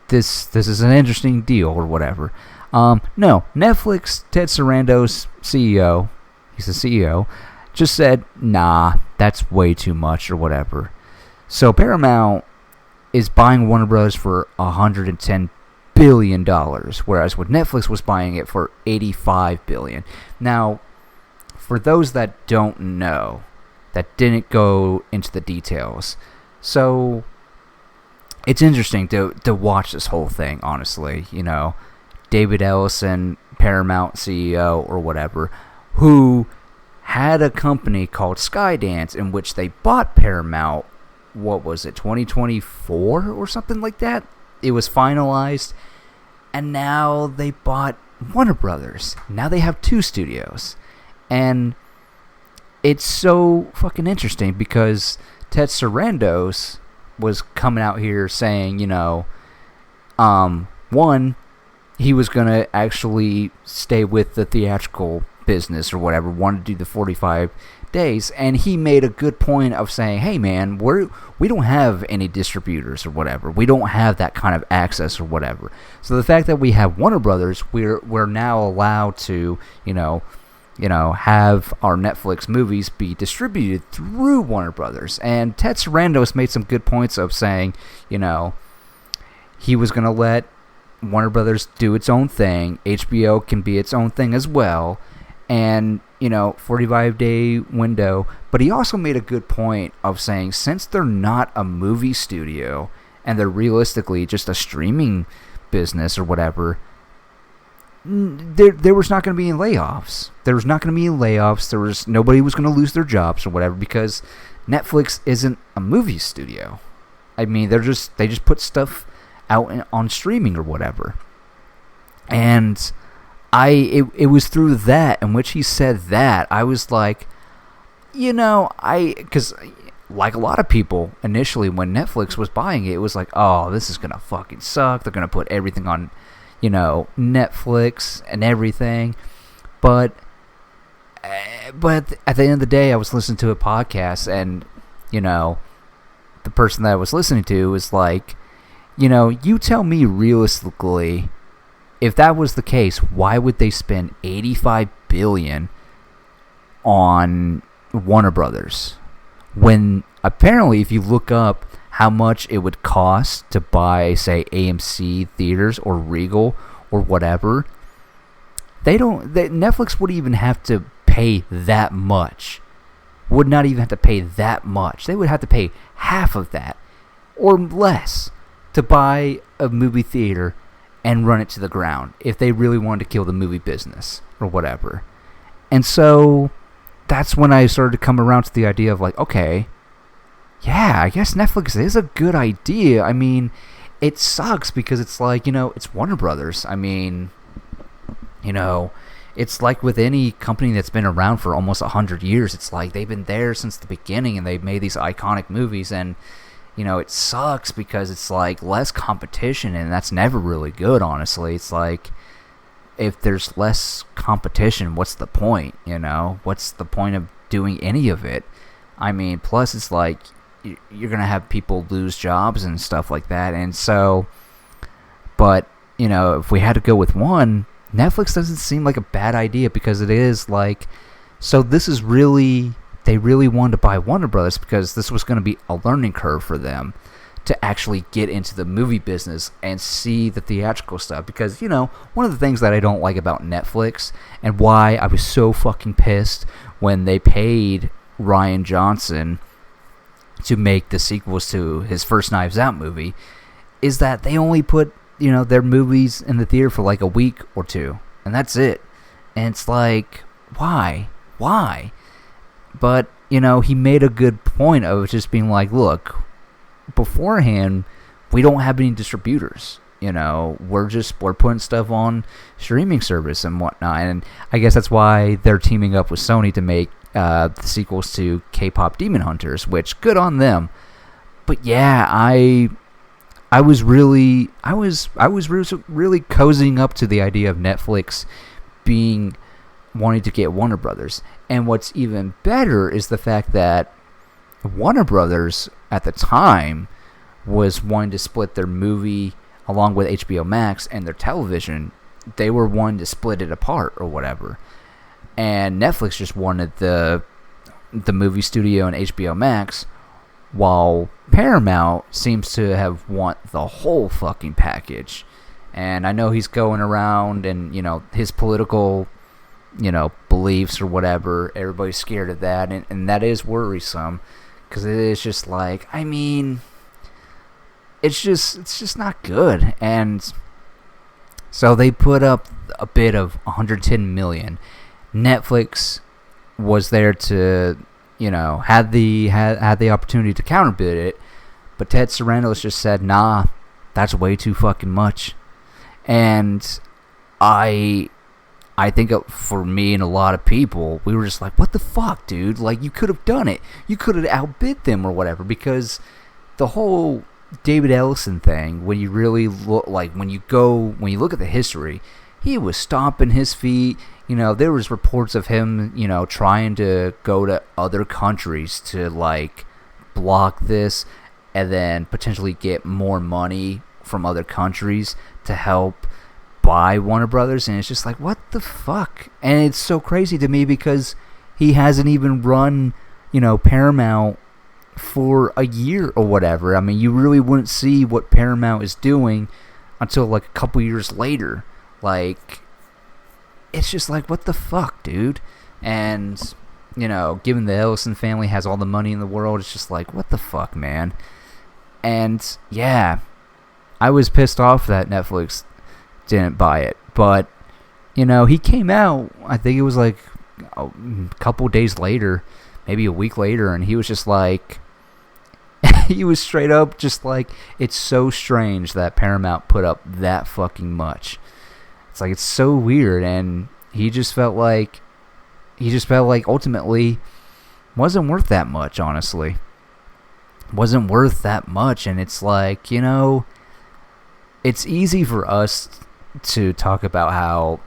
this is an interesting deal or whatever. No, Netflix, Ted Sarandos, CEO, he's the CEO, just said, nah, that's way too much or whatever. So Paramount is buying Warner Bros. For $110 billion, whereas when Netflix was buying it for $85 billion. Now, for those that don't know, that didn't go into the details, so it's interesting to watch this whole thing, honestly. You know, David Ellison, Paramount CEO or whatever, who had a company called Skydance in which they bought Paramount, what was it, 2024 or something like that? It was finalized, and now they bought Warner Brothers. Now they have 2 studios. And it's so fucking interesting because Ted Sarandos was coming out here saying, you know, one, he was going to actually stay with the theatrical business or whatever, wanted to do the 45 days, and he made a good point of saying, hey man, we don't have any distributors or whatever, we don't have that kind of access or whatever. So the fact that we have Warner Brothers, we're now allowed to, you know, have our Netflix movies be distributed through Warner Brothers. And Ted Sarandos made some good points of saying, you know, he was going to let Warner Brothers do its own thing, HBO can be its own thing as well, and, you know, 45-day window. But he also made a good point of saying, since they're not a movie studio and they're realistically just a streaming business or whatever, there was not going to be any layoffs. There was not going to be any layoffs. Nobody was going to lose their jobs or whatever because Netflix isn't a movie studio. I mean, they just put stuff out on streaming or whatever. And it was through that in which he said that I was like, you know, because like a lot of people initially when Netflix was buying it, it was like, oh, this is gonna fucking suck. They're gonna put everything on, you know, Netflix and everything. But at the end of the day, I was listening to a podcast, and, you know, the person that I was listening to was like, you know, you tell me realistically, if that was the case, why would they spend $85 billion on Warner Brothers when apparently, if you look up how much it would cost to buy, say, AMC theaters or Regal or whatever, Netflix wouldn't even have to pay that much. Would not even have to pay that much. They would have to pay half of that or less to buy a movie theater and run it to the ground if they really wanted to kill the movie business or whatever. And so that's when I started to come around to the idea of like, okay, yeah, I guess Netflix is a good idea. I mean, it sucks because it's like, you know, it's Warner Brothers. I mean, you know, it's like with any company that's been around for almost 100 years. It's like they've been there since the beginning and they've made these iconic movies, and, you know, it sucks because it's like less competition, and that's never really good, honestly. It's like, if there's less competition, what's the point, you know? What's the point of doing any of it? I mean, plus it's like you're going to have people lose jobs and stuff like that. And so, but, you know, if we had to go with one, Netflix doesn't seem like a bad idea because it is like, so this is really, they really wanted to buy Warner Brothers because this was going to be a learning curve for them to actually get into the movie business and see the theatrical stuff. Because, you know, one of the things that I don't like about Netflix and why I was so fucking pissed when they paid Rian Johnson to make the sequels to his first Knives Out movie is that they only put, you know, their movies in the theater for like a week or two, and that's it. And it's like, why? But, you know, he made a good point of just being like, look, beforehand, we don't have any distributors. You know, we're putting stuff on streaming service and whatnot. And I guess that's why they're teaming up with Sony to make the sequels to K-pop Demon Hunters, which good on them. But yeah, I was really cozying up to the idea of Netflix wanting to get Warner Brothers. And what's even better is the fact that Warner Brothers at the time was wanting to split their movie along with HBO Max and their television. They were wanting to split it apart or whatever. And Netflix just wanted the movie studio and HBO Max, while Paramount seems to have want the whole fucking package. And I know he's going around and, his political, beliefs or whatever, everybody's scared of that, and that is worrisome, because it is just like, it's just not good. And so they put up a bid of $110 million. Netflix was there to, had the opportunity to counterbid it, but Ted Sarandos just said, nah, that's way too fucking much. And I think for me and a lot of people, we were just like, what the fuck, dude? Like, you could have done it. You could have outbid them or whatever, because the whole David Ellison thing, when you really look, like, when you look at the history, he was stomping his feet. There was reports of him, trying to go to other countries to, like, block this and then potentially get more money from other countries to help buy Warner Brothers. And it's just like, what the fuck? And it's so crazy to me because he hasn't even run, Paramount for a year or whatever. I mean, you really wouldn't see what Paramount is doing until, like, a couple years later. Like, it's just like, what the fuck, dude? And, given the Ellison family has all the money in the world, it's just like, what the fuck, man? And, yeah, I was pissed off that Netflix didn't buy it. But, he came out, I think it was like a couple days later, maybe a week later, and he was just like, he was straight up just like, it's so strange that Paramount put up that fucking much. It's like, it's so weird. And he just felt like ultimately wasn't worth that much, honestly. Wasn't worth that much. And it's like, it's easy for us to talk about how,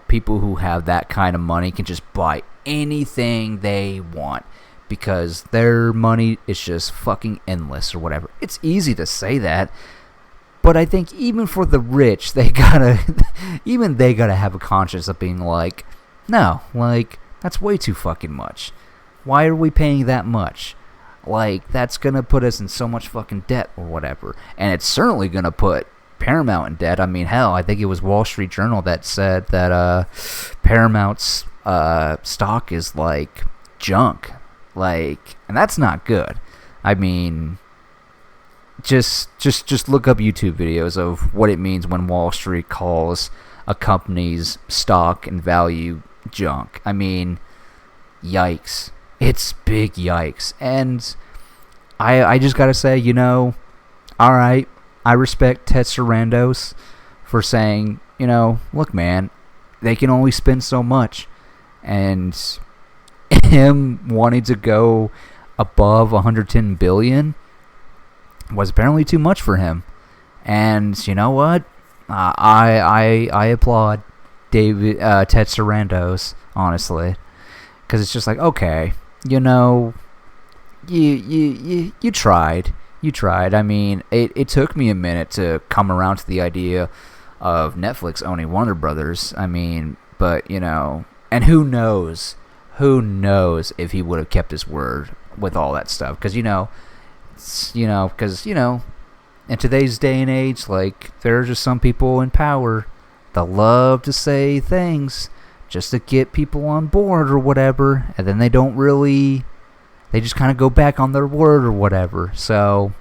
people who have that kind of money can just buy anything they want because their money is just fucking endless or whatever. It's easy to say that. But I think even for the rich, they gotta have a conscience of being like, no, like, that's way too fucking much. Why are we paying that much? Like, that's gonna put us in so much fucking debt or whatever. And it's certainly gonna put Paramount in debt. I mean, hell, I think it was Wall Street Journal that said that Paramount's stock is like junk. Like, and that's not good. I mean, just look up YouTube videos of what it means when Wall Street calls a company's stock and value junk. I mean, yikes. It's big yikes. And I just gotta say, alright, I respect Ted Sarandos for saying, look, man, they can only spend so much. And him wanting to go above $110 billion was apparently too much for him. And you know what? I applaud Ted Sarandos, honestly, because it's just like, okay, you tried. You tried. I mean, it took me a minute to come around to the idea of Netflix owning Warner Brothers. I mean, but and who knows if he would have kept his word with all that stuff, because in today's day and age, like, there are just some people in power that love to say things just to get people on board or whatever, and then they just kind of go back on their word or whatever. So,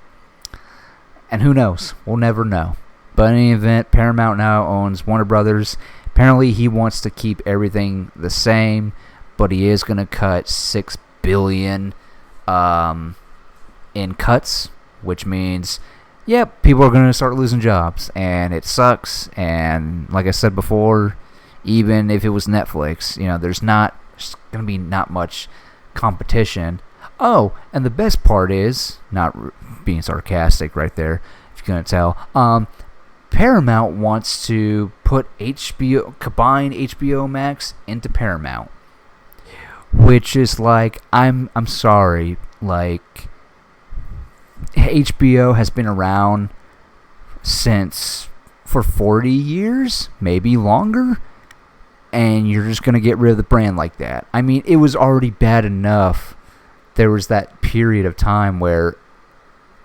and who knows? We'll never know. But in any event, Paramount now owns Warner Brothers. Apparently he wants to keep everything the same, but he is going to cut $6 billion in cuts, which means, yep, people are going to start losing jobs, and it sucks. And like I said before, even if it was Netflix, there's not there's going to be not much competition. Oh, and the best part is, not being sarcastic right there, if you couldn't tell, Paramount wants to put combine HBO Max into Paramount, which is like, I'm sorry, like, HBO has been around for 40 years, maybe longer, and you're just going to get rid of the brand like that. I mean, it was already bad enough. There was that period of time where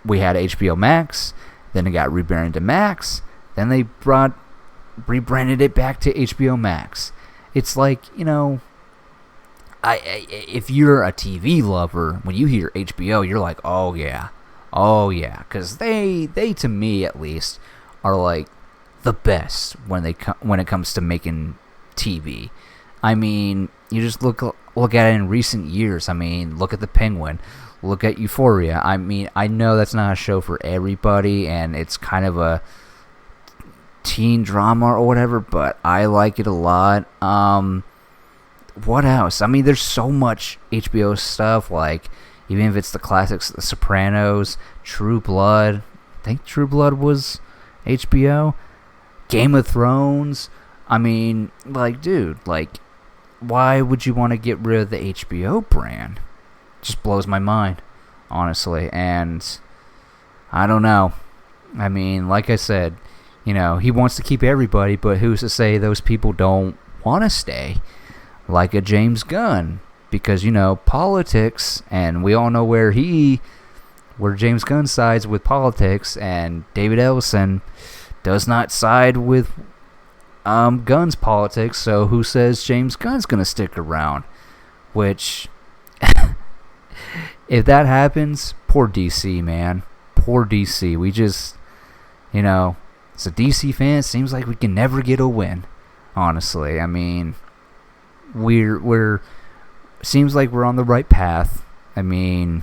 we had HBO Max, then it got rebranded to Max, then they rebranded it back to HBO Max. It's like, you know, if you're a TV lover, when you hear HBO, you're like, oh yeah, because they to me at least are like the best when it comes to making TV. I mean, you just look at it in recent years. I mean, look at The Penguin, look at Euphoria. I mean, I know that's not a show for everybody, and it's kind of a teen drama or whatever, but I like it a lot. What else? I mean, there's so much HBO stuff, like, even if it's the classics, The Sopranos, True Blood. I think True Blood was HBO. Game of Thrones. I mean, like, dude, like, why would you want to get rid of the HBO brand? Just blows my mind, honestly. And I don't know. I mean, like I said, you know, he wants to keep everybody, but who's to say those people don't want to stay? Like a James Gunn. Because, you know, politics, and we all know where James Gunn sides with politics, and David Ellison does not side with Gunn's politics, so who says James Gunn's going to stick around? Which, if that happens, poor DC, man. Poor DC. We just, you know, as a DC fan, it seems like we can never get a win, honestly. I mean, we're seems like we're on the right path. I mean,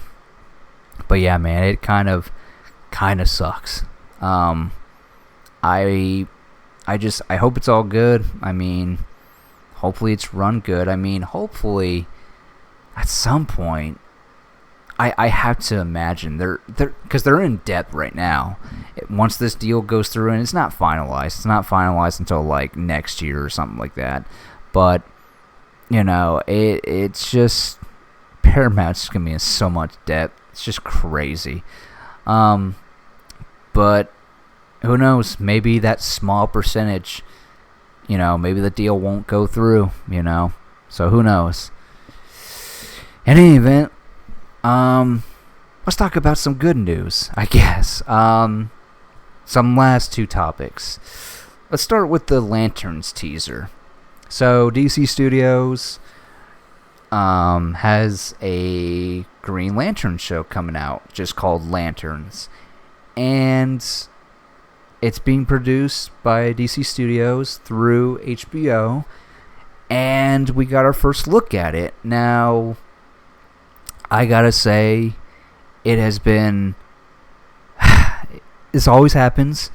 but yeah, man, it kind of sucks. I hope it's all good. I mean, hopefully it's run good. I mean, hopefully at some point, I have to imagine because they're in debt right now. Once this deal goes through, and it's not finalized until like next year or something like that. But you know, it's just Paramount's just gonna be in so much debt. It's just crazy. But who knows? Maybe that small percentage, you know, maybe the deal won't go through, you know. So who knows? In any event, let's talk about some good news, I guess. Some last two topics. Let's start with the Lanterns teaser. So DC Studios has a Green Lantern show coming out, just called Lanterns. And it's being produced by DC Studios through HBO. And we got our first look at it. Now, I gotta say, it has been... this always happens.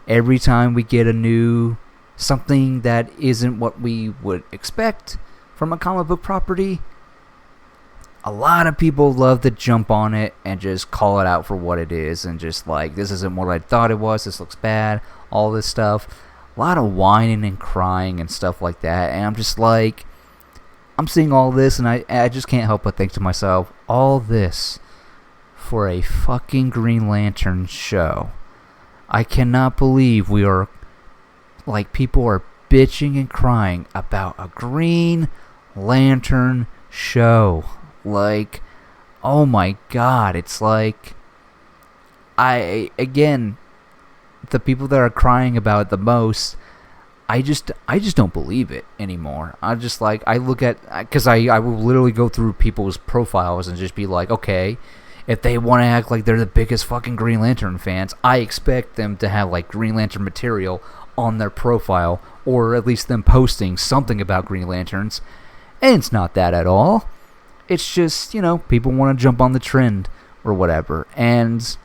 Every time we get a new... something that isn't what we would expect from a comic book property, a lot of people love to jump on it and just call it out for what it is, and just like, this isn't what I thought it was, this looks bad, all this stuff. A lot of whining and crying and stuff like that, and I'm just like, I'm seeing all this, and I just can't help but think to myself, all this for a fucking Green Lantern show. I cannot believe we are, like, people are bitching and crying about a Green Lantern show. Like, oh my god, it's like, again, the people that are crying about it the most, I just don't believe it anymore. I just, like, I look at, because I will literally go through people's profiles and just be like, okay, if they want to act like they're the biggest fucking Green Lantern fans, I expect them to have, like, Green Lantern material on their profile, or at least them posting something about Green Lanterns, and it's not that at all. It's just, you know, people want to jump on the trend or whatever, and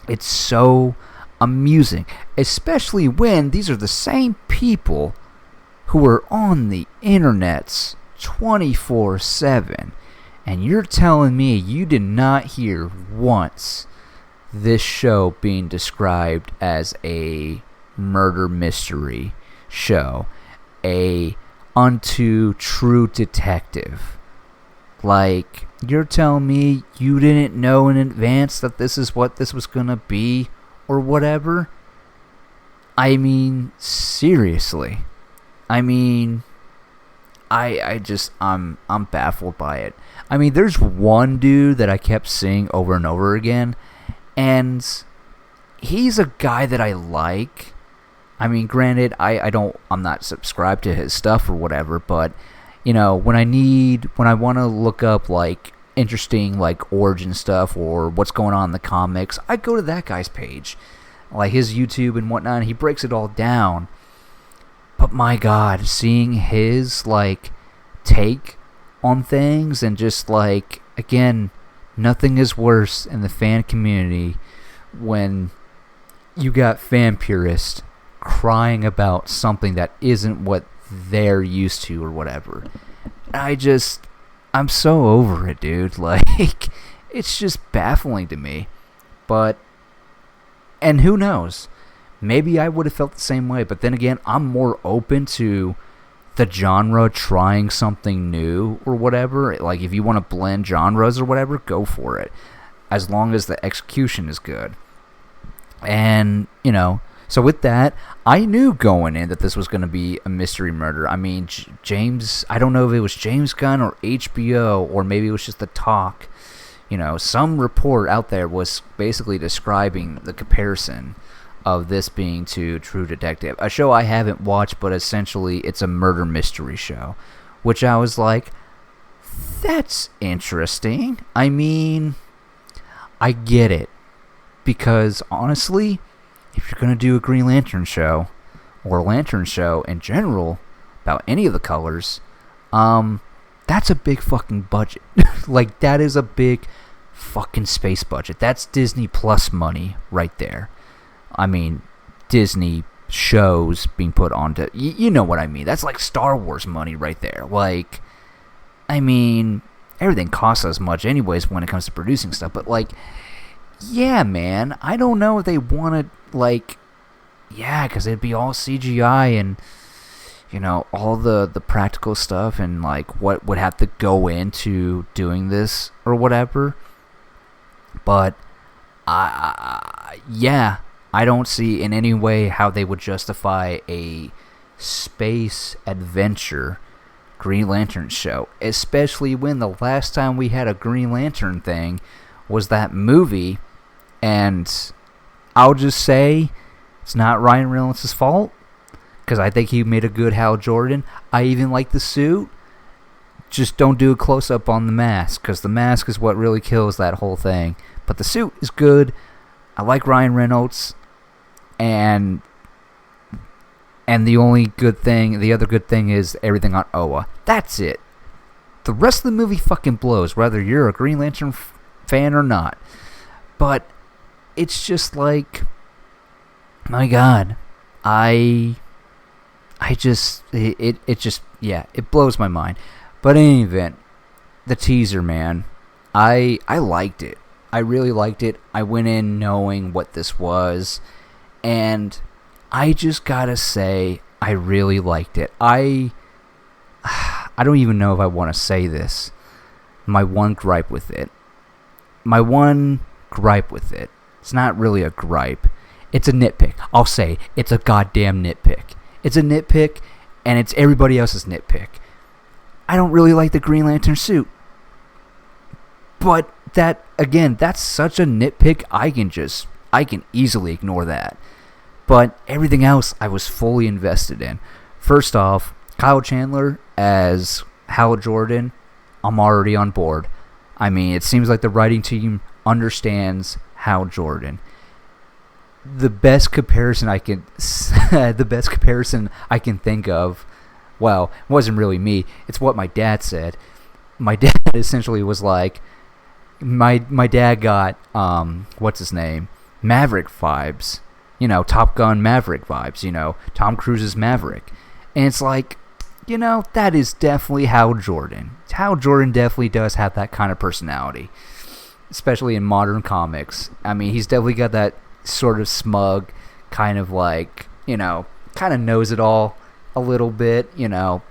it's so amusing, especially when these are the same people who are on the internets 24/7. And you're telling me you did not hear once this show being described as a murder mystery show, a unto true detective. Like, you're telling me you didn't know in advance that this is what this was gonna be or whatever? I mean, seriously. I mean, I'm baffled by it. I mean, there's one dude that I kept seeing over and over again, and he's a guy that I like. I mean, granted, I'm not subscribed to his stuff or whatever, but, you know, when I want to look up, like, interesting, like, origin stuff or what's going on in the comics, I go to that guy's page. Like, his YouTube and whatnot, and he breaks it all down. But my God, seeing his, like, take on things and just, like, again, nothing is worse in the fan community when you got fan purists crying about something that isn't what they're used to or whatever. I'm so over it, dude. Like, it's just baffling to me. But, and who knows? Maybe I would have felt the same way, but then again, I'm more open to the genre trying something new or whatever. Like, if you want to blend genres or whatever, go for it, as long as the execution is good. And, you know, so with that, I knew going in that this was going to be a mystery murder. I mean, James, I don't know if it was James Gunn or HBO, or maybe it was just the talk. You know, some report out there was basically describing the comparison of this being to True Detective, a show I haven't watched, but essentially it's a murder mystery show, which I was like, that's interesting. I mean, I get it, because honestly, if you're going to do a Green Lantern show, or a Lantern show in general, about any of the colors, that's a big fucking budget. Like, that is a big fucking space budget. That's Disney Plus money right there. I mean, Disney shows being put onto... You know what I mean. That's like Star Wars money right there. Like, I mean, everything costs as much anyways when it comes to producing stuff. But, like, yeah, man. I don't know if they want to, like... Yeah, because it'd be all CGI and, you know, all the practical stuff and, like, what would have to go into doing this or whatever. But, yeah... I don't see in any way how they would justify a space adventure Green Lantern show, especially when the last time we had a Green Lantern thing was that movie, and I'll just say it's not Ryan Reynolds' fault, because I think he made a good Hal Jordan. I even like the suit. Just don't do a close-up on the mask, because the mask is what really kills that whole thing. But the suit is good. I like Ryan Reynolds. And the other good thing is everything on Oa. That's it. The rest of the movie fucking blows, whether you're a Green Lantern fan or not. But it's just like, my God, it blows my mind. But in any event, the teaser, man, I liked it. I really liked it. I went in knowing what this was. And I just gotta say, I really liked it. I don't even know if I want to say this. My one gripe with it. It's not really a gripe. It's a nitpick. I'll say it's a goddamn nitpick. It's a nitpick, and it's everybody else's nitpick. I don't really like the Green Lantern suit. But that, again, that's such a nitpick, I can easily ignore that. But everything else I was fully invested in. First off, Kyle Chandler as Hal Jordan, I'm already on board. I mean, it seems like the writing team understands Hal Jordan. The best comparison I can think of, well, it wasn't really me. It's what my dad said. My dad essentially was like, my dad got what's his name, Maverick vibes. You know, Top Gun Maverick vibes, you know, Tom Cruise's Maverick. And it's like, that is definitely Hal Jordan. Hal Jordan definitely does have that kind of personality, especially in modern comics. I mean, he's definitely got that sort of smug, kind of like, kind of knows it all a little bit,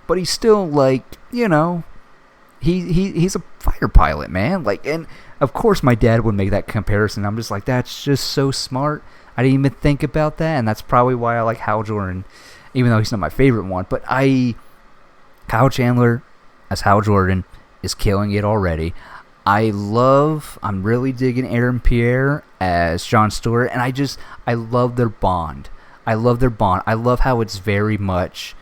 but he's still like, he's a fighter pilot, man. Like, and of course my dad would make that comparison. I'm just like, that's just so smart. I didn't even think about that, and that's probably why I like Hal Jordan, even though he's not my favorite one. But Kyle Chandler as Hal Jordan is killing it already. I'm really digging Aaron Pierre as John Stewart, and I love their bond. I love how it's very much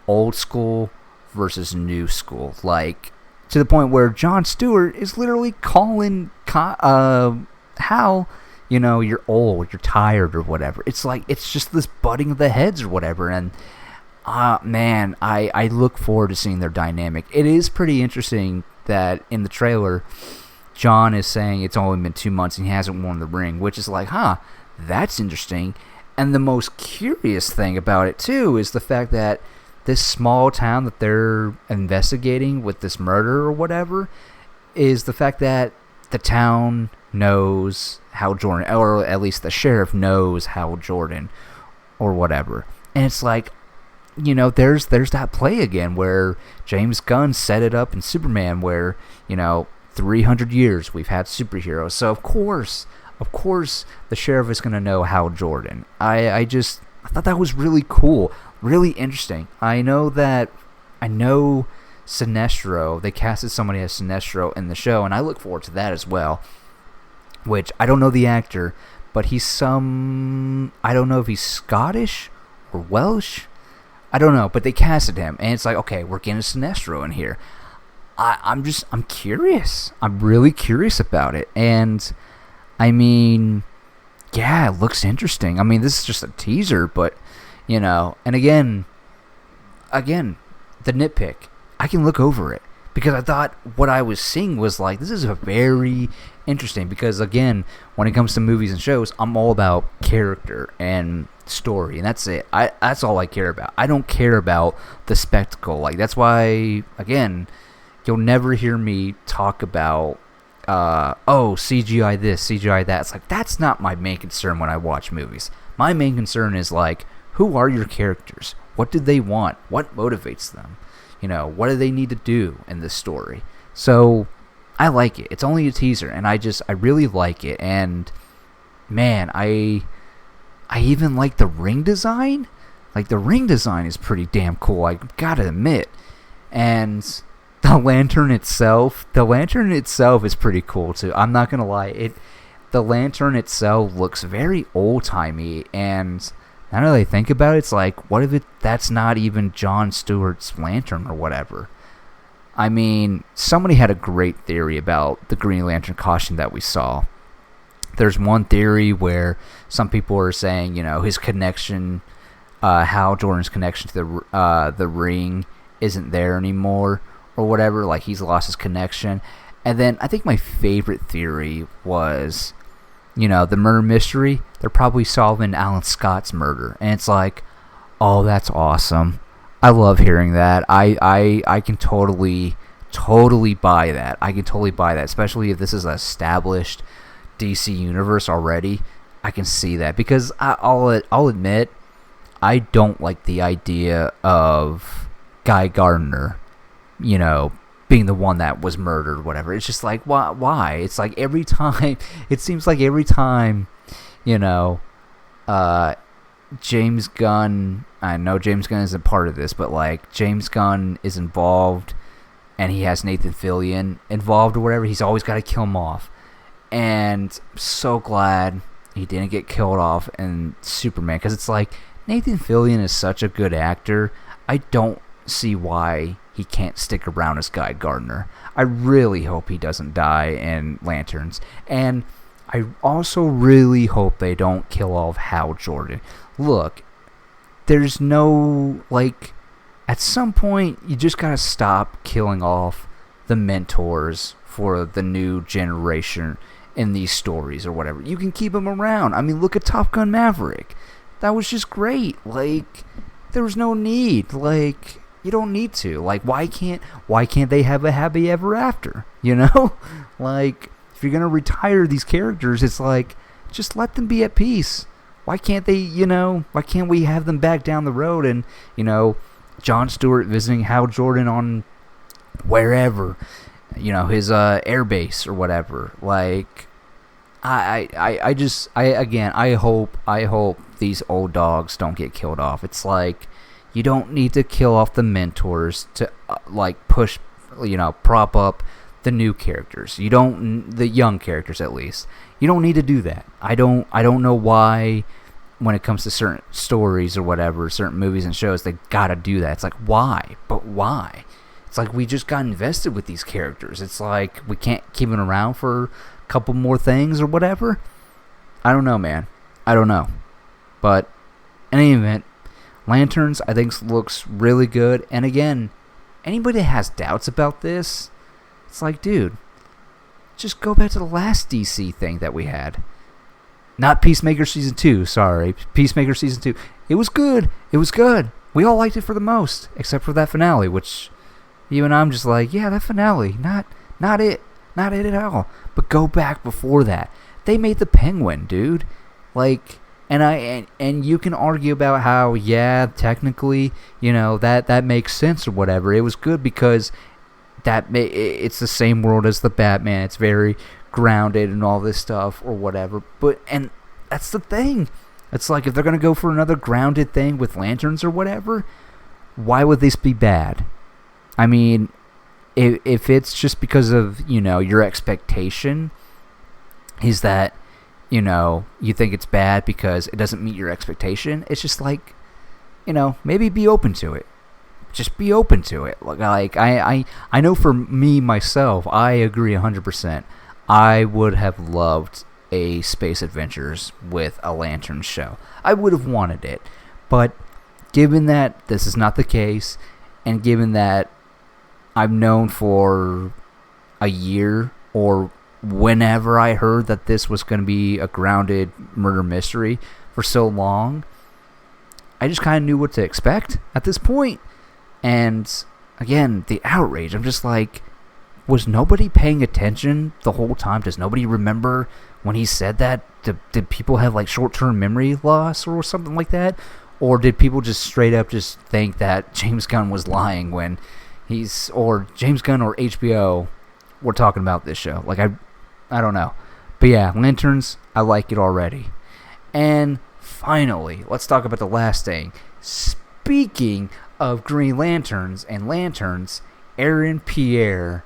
old school versus new school. Like, to the point where John Stewart is literally calling Hal, you're old, you're tired, or whatever. It's like, it's just this butting of the heads or whatever. And, man, I look forward to seeing their dynamic. It is pretty interesting that in the trailer, John is saying it's only been 2 months and he hasn't worn the ring, which is like, that's interesting. And the most curious thing about it, too, is the fact that this small town that they're investigating with this murder or whatever, is the fact that the town knows Hal Jordan, or at least the sheriff knows Hal Jordan or whatever. And it's like, there's that play again where James Gunn set it up in Superman where, 300 years we've had superheroes. So of course the sheriff is going to know Hal Jordan. I thought that was really cool, really interesting. I know Sinestro, they casted somebody as Sinestro in the show, and I look forward to that as well, which I don't know the actor, but I don't know if he's Scottish or Welsh. I don't know, but they casted him, and it's like, okay, we're getting Sinestro in here. I'm curious. I'm really curious about it, and I mean, yeah, it looks interesting. I mean, this is just a teaser, but, and again, the nitpick, I can look over it, because I thought what I was seeing was like, this is a very interesting, because again, when it comes to movies and shows, I'm all about character and story, and that's it. That's all I care about. I don't care about the spectacle. Like, that's why, again, you'll never hear me talk about CGI this, CGI that. It's like, that's not my main concern when I watch movies. My main concern is like, who are your characters? What do they want? What motivates them? What do they need to do in this story? So I like it. It's only a teaser, and I really like it. And man, I even like the ring design. Like, the ring design is pretty damn cool, I gotta admit. And the lantern itself is pretty cool too. I'm not gonna lie, the lantern itself looks very old timey, and now that I think about it, it's like, what if that's not even John Stewart's lantern or whatever? I mean, somebody had a great theory about the Green Lantern costume that we saw. There's one theory where some people are saying, his connection, Hal Jordan's connection to the ring isn't there anymore, or whatever, like he's lost his connection. And then I think my favorite theory was, the murder mystery, they're probably solving Alan Scott's murder. And it's like, oh, that's awesome. I love hearing that. I can totally buy that. I can totally buy that, especially if this is an established DC universe already. I can see that, because I'll admit, I don't like the idea of Guy Gardner, being the one that was murdered or whatever. It's just like, why? It's like it seems like every time, James Gunn, I know James Gunn isn't part of this, but like, James Gunn is involved, and he has Nathan Fillion involved or whatever, he's always got to kill him off. And I'm so glad he didn't get killed off in Superman, because it's like, Nathan Fillion is such a good actor. I don't see why he can't stick around as Guy Gardner. I really hope he doesn't die in Lanterns. And I also really hope they don't kill off Hal Jordan. Look, there's no, like, at some point, you just gotta stop killing off the mentors for the new generation in these stories or whatever. You can keep them around. I mean, look at Top Gun Maverick. That was just great. Like, there was no need. Like, You don't need to. Like, why can't they have a happy ever after? You know? Like, if you're gonna retire these characters, it's like, just let them be at peace. Why can't they, why can't we have them back down the road and, John Stewart visiting Hal Jordan on wherever, his air base or whatever. Like, I hope these old dogs don't get killed off. It's like, you don't need to kill off the mentors to push, prop up the new characters. You don't, the young characters at least. You don't need to do that. I don't know why, when it comes to certain stories or whatever, certain movies and shows, they gotta do that. It's like, why? But why? It's like, we just got invested with these characters. It's like, we can't keep them around for a couple more things or whatever. I don't know, man. I don't know. But in any event, Lanterns, I think, looks really good. And again, anybody that has doubts about this, it's like, dude, just go back to the last DC thing that we had. Not Peacemaker Season 2, sorry. Peacemaker Season 2. It was good. It was good. We all liked it for the most, except for that finale, which even I'm just like, yeah, that finale, not it. Not it at all. But go back before that. They made the Penguin, dude. Like, and you can argue about how, yeah, technically, that makes sense or whatever. It was good because it's the same world as the Batman. It's very grounded and all this stuff or whatever. And that's the thing. It's like, if they're going to go for another grounded thing with Lanterns or whatever, why would this be bad? I mean, if it's just because of, your expectation is that, you think it's bad because it doesn't meet your expectation, it's just like, maybe be open to it. Just be open to it. Like, I know for me, myself, I agree 100%. I would have loved a Space Adventures with a Lantern show. I would have wanted it. But given that this is not the case, and given that I've known for a year or whenever I heard that this was going to be a grounded murder mystery for so long, I just kind of knew what to expect at this point. And again, the outrage, I'm just like, was nobody paying attention the whole time? Does nobody remember when he said that? Did people have like short-term memory loss or something like that? Or did people just straight up just think that James Gunn was lying when or James Gunn or HBO were talking about this show? Like, I don't know. But yeah, Lanterns, I like it already. And finally, let's talk about the last thing. Speaking of Green Lanterns and Lanterns, Aaron Pierre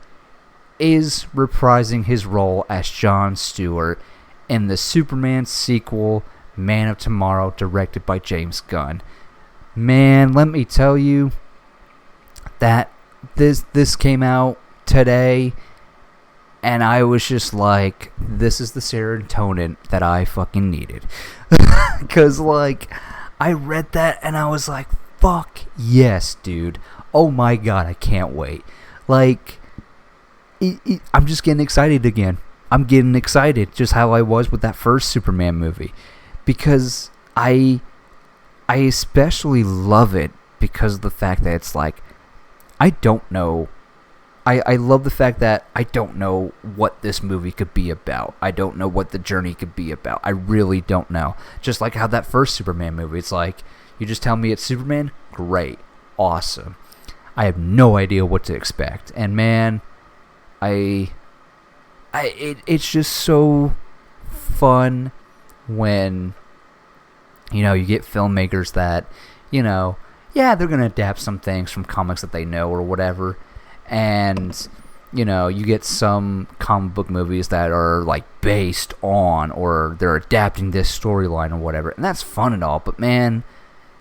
is reprising his role as John Stewart in the Superman sequel, Man of Tomorrow, directed by James Gunn. Man, let me tell you that this came out today, and I was just like, this is the serotonin that I fucking needed. Because, like, I read that and I was like, fuck yes, dude. Oh my god, I can't wait. Like, I'm just getting excited again. I'm getting excited, just how I was with that first Superman movie. Because I especially love it because of the fact that it's like, I don't know. I love the fact that I don't know what this movie could be about. I don't know what the journey could be about. I really don't know. Just like how that first Superman movie, it's like, you just tell me it's Superman? Great. Awesome. I have no idea what to expect. And man, it's just so fun when, you get filmmakers that, yeah, they're going to adapt some things from comics that they know or whatever. And, you get some comic book movies that are, like, based on, or they're adapting this storyline or whatever. And that's fun and all. But, man,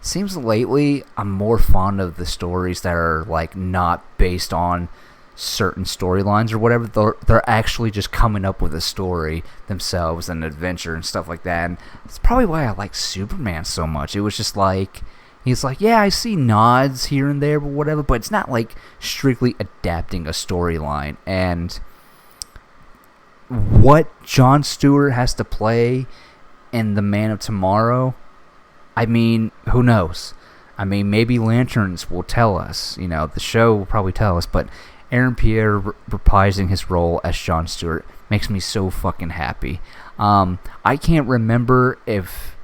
seems lately I'm more fond of the stories that are, like, not based on certain storylines or whatever. They're actually just coming up with a story themselves and an adventure and stuff like that. And that's probably why I like Superman so much. It was just like, he's like, yeah, I see nods here and there, but whatever. But it's not like strictly adapting a storyline. And what John Stewart has to play in the Man of Tomorrow, I mean, who knows? I mean, maybe Lanterns will tell us. The show will probably tell us. But Aaron Pierre reprising his role as John Stewart makes me so fucking happy. I can't remember if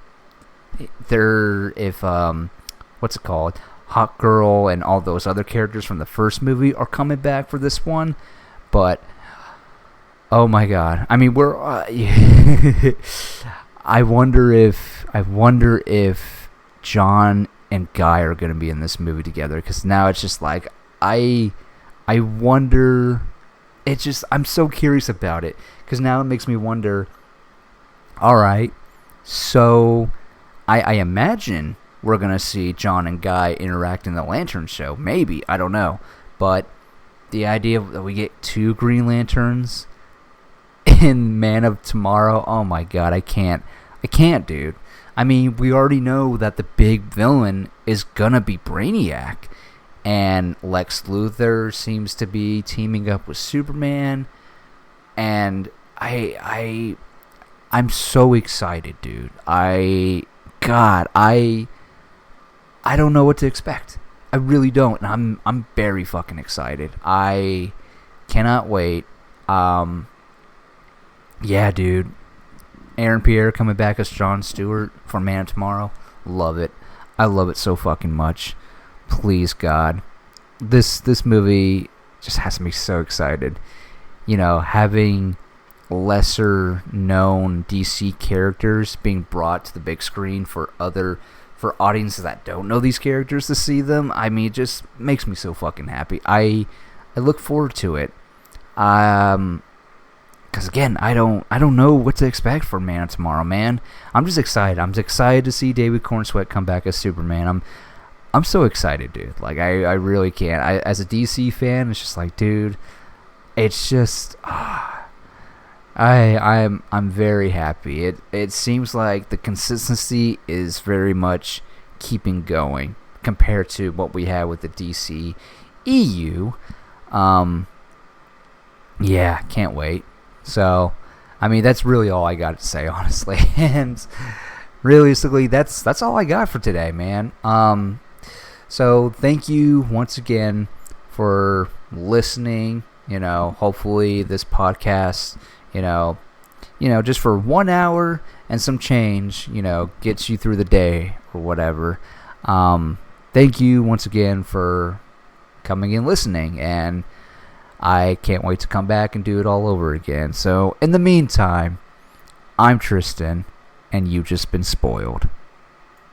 what's it called? Hawk Girl and all those other characters from the first movie are coming back for this one. But, oh my god. I mean, we're... I wonder if John and Guy are going to be in this movie together, because now it's just like I wonder. It's just, I'm so curious about it, because now it makes me wonder. All right, so I imagine we're going to see John and Guy interact in the Lantern show. Maybe, I don't know, but the idea that we get 2 Green Lanterns in Man of Tomorrow, oh my god, I can't, dude. I mean, we already know that the big villain is gonna be Brainiac, and Lex Luthor seems to be teaming up with Superman, and I'm so excited, dude. I don't know what to expect. I really don't, and I'm very fucking excited. I cannot wait. Yeah, dude. Aaron Pierre coming back as John Stewart for Man of Tomorrow. Love it. I love it so fucking much. Please, God. This movie just has me so excited. Having lesser known DC characters being brought to the big screen for audiences that don't know these characters to see them. I mean, it just makes me so fucking happy. I look forward to it. Because again, I don't know what to expect for Man of Tomorrow, man. I'm just excited. I'm excited to see David Cornsweet come back as Superman. I'm so excited, dude. Like, I really can't. As a DC fan, it's just like, dude, it's just I'm very happy. It seems like the consistency is very much keeping going compared to what we had with the DC EU. Yeah, can't wait. So, I mean, that's really all I got to say, honestly. And realistically, that's all I got for today, man. So thank you once again for listening. Hopefully this podcast, just for 1 hour and some change, gets you through the day or whatever. Thank you once again for coming and listening, and I can't wait to come back and do it all over again. So, in the meantime, I'm Tristan, and you've just been spoiled.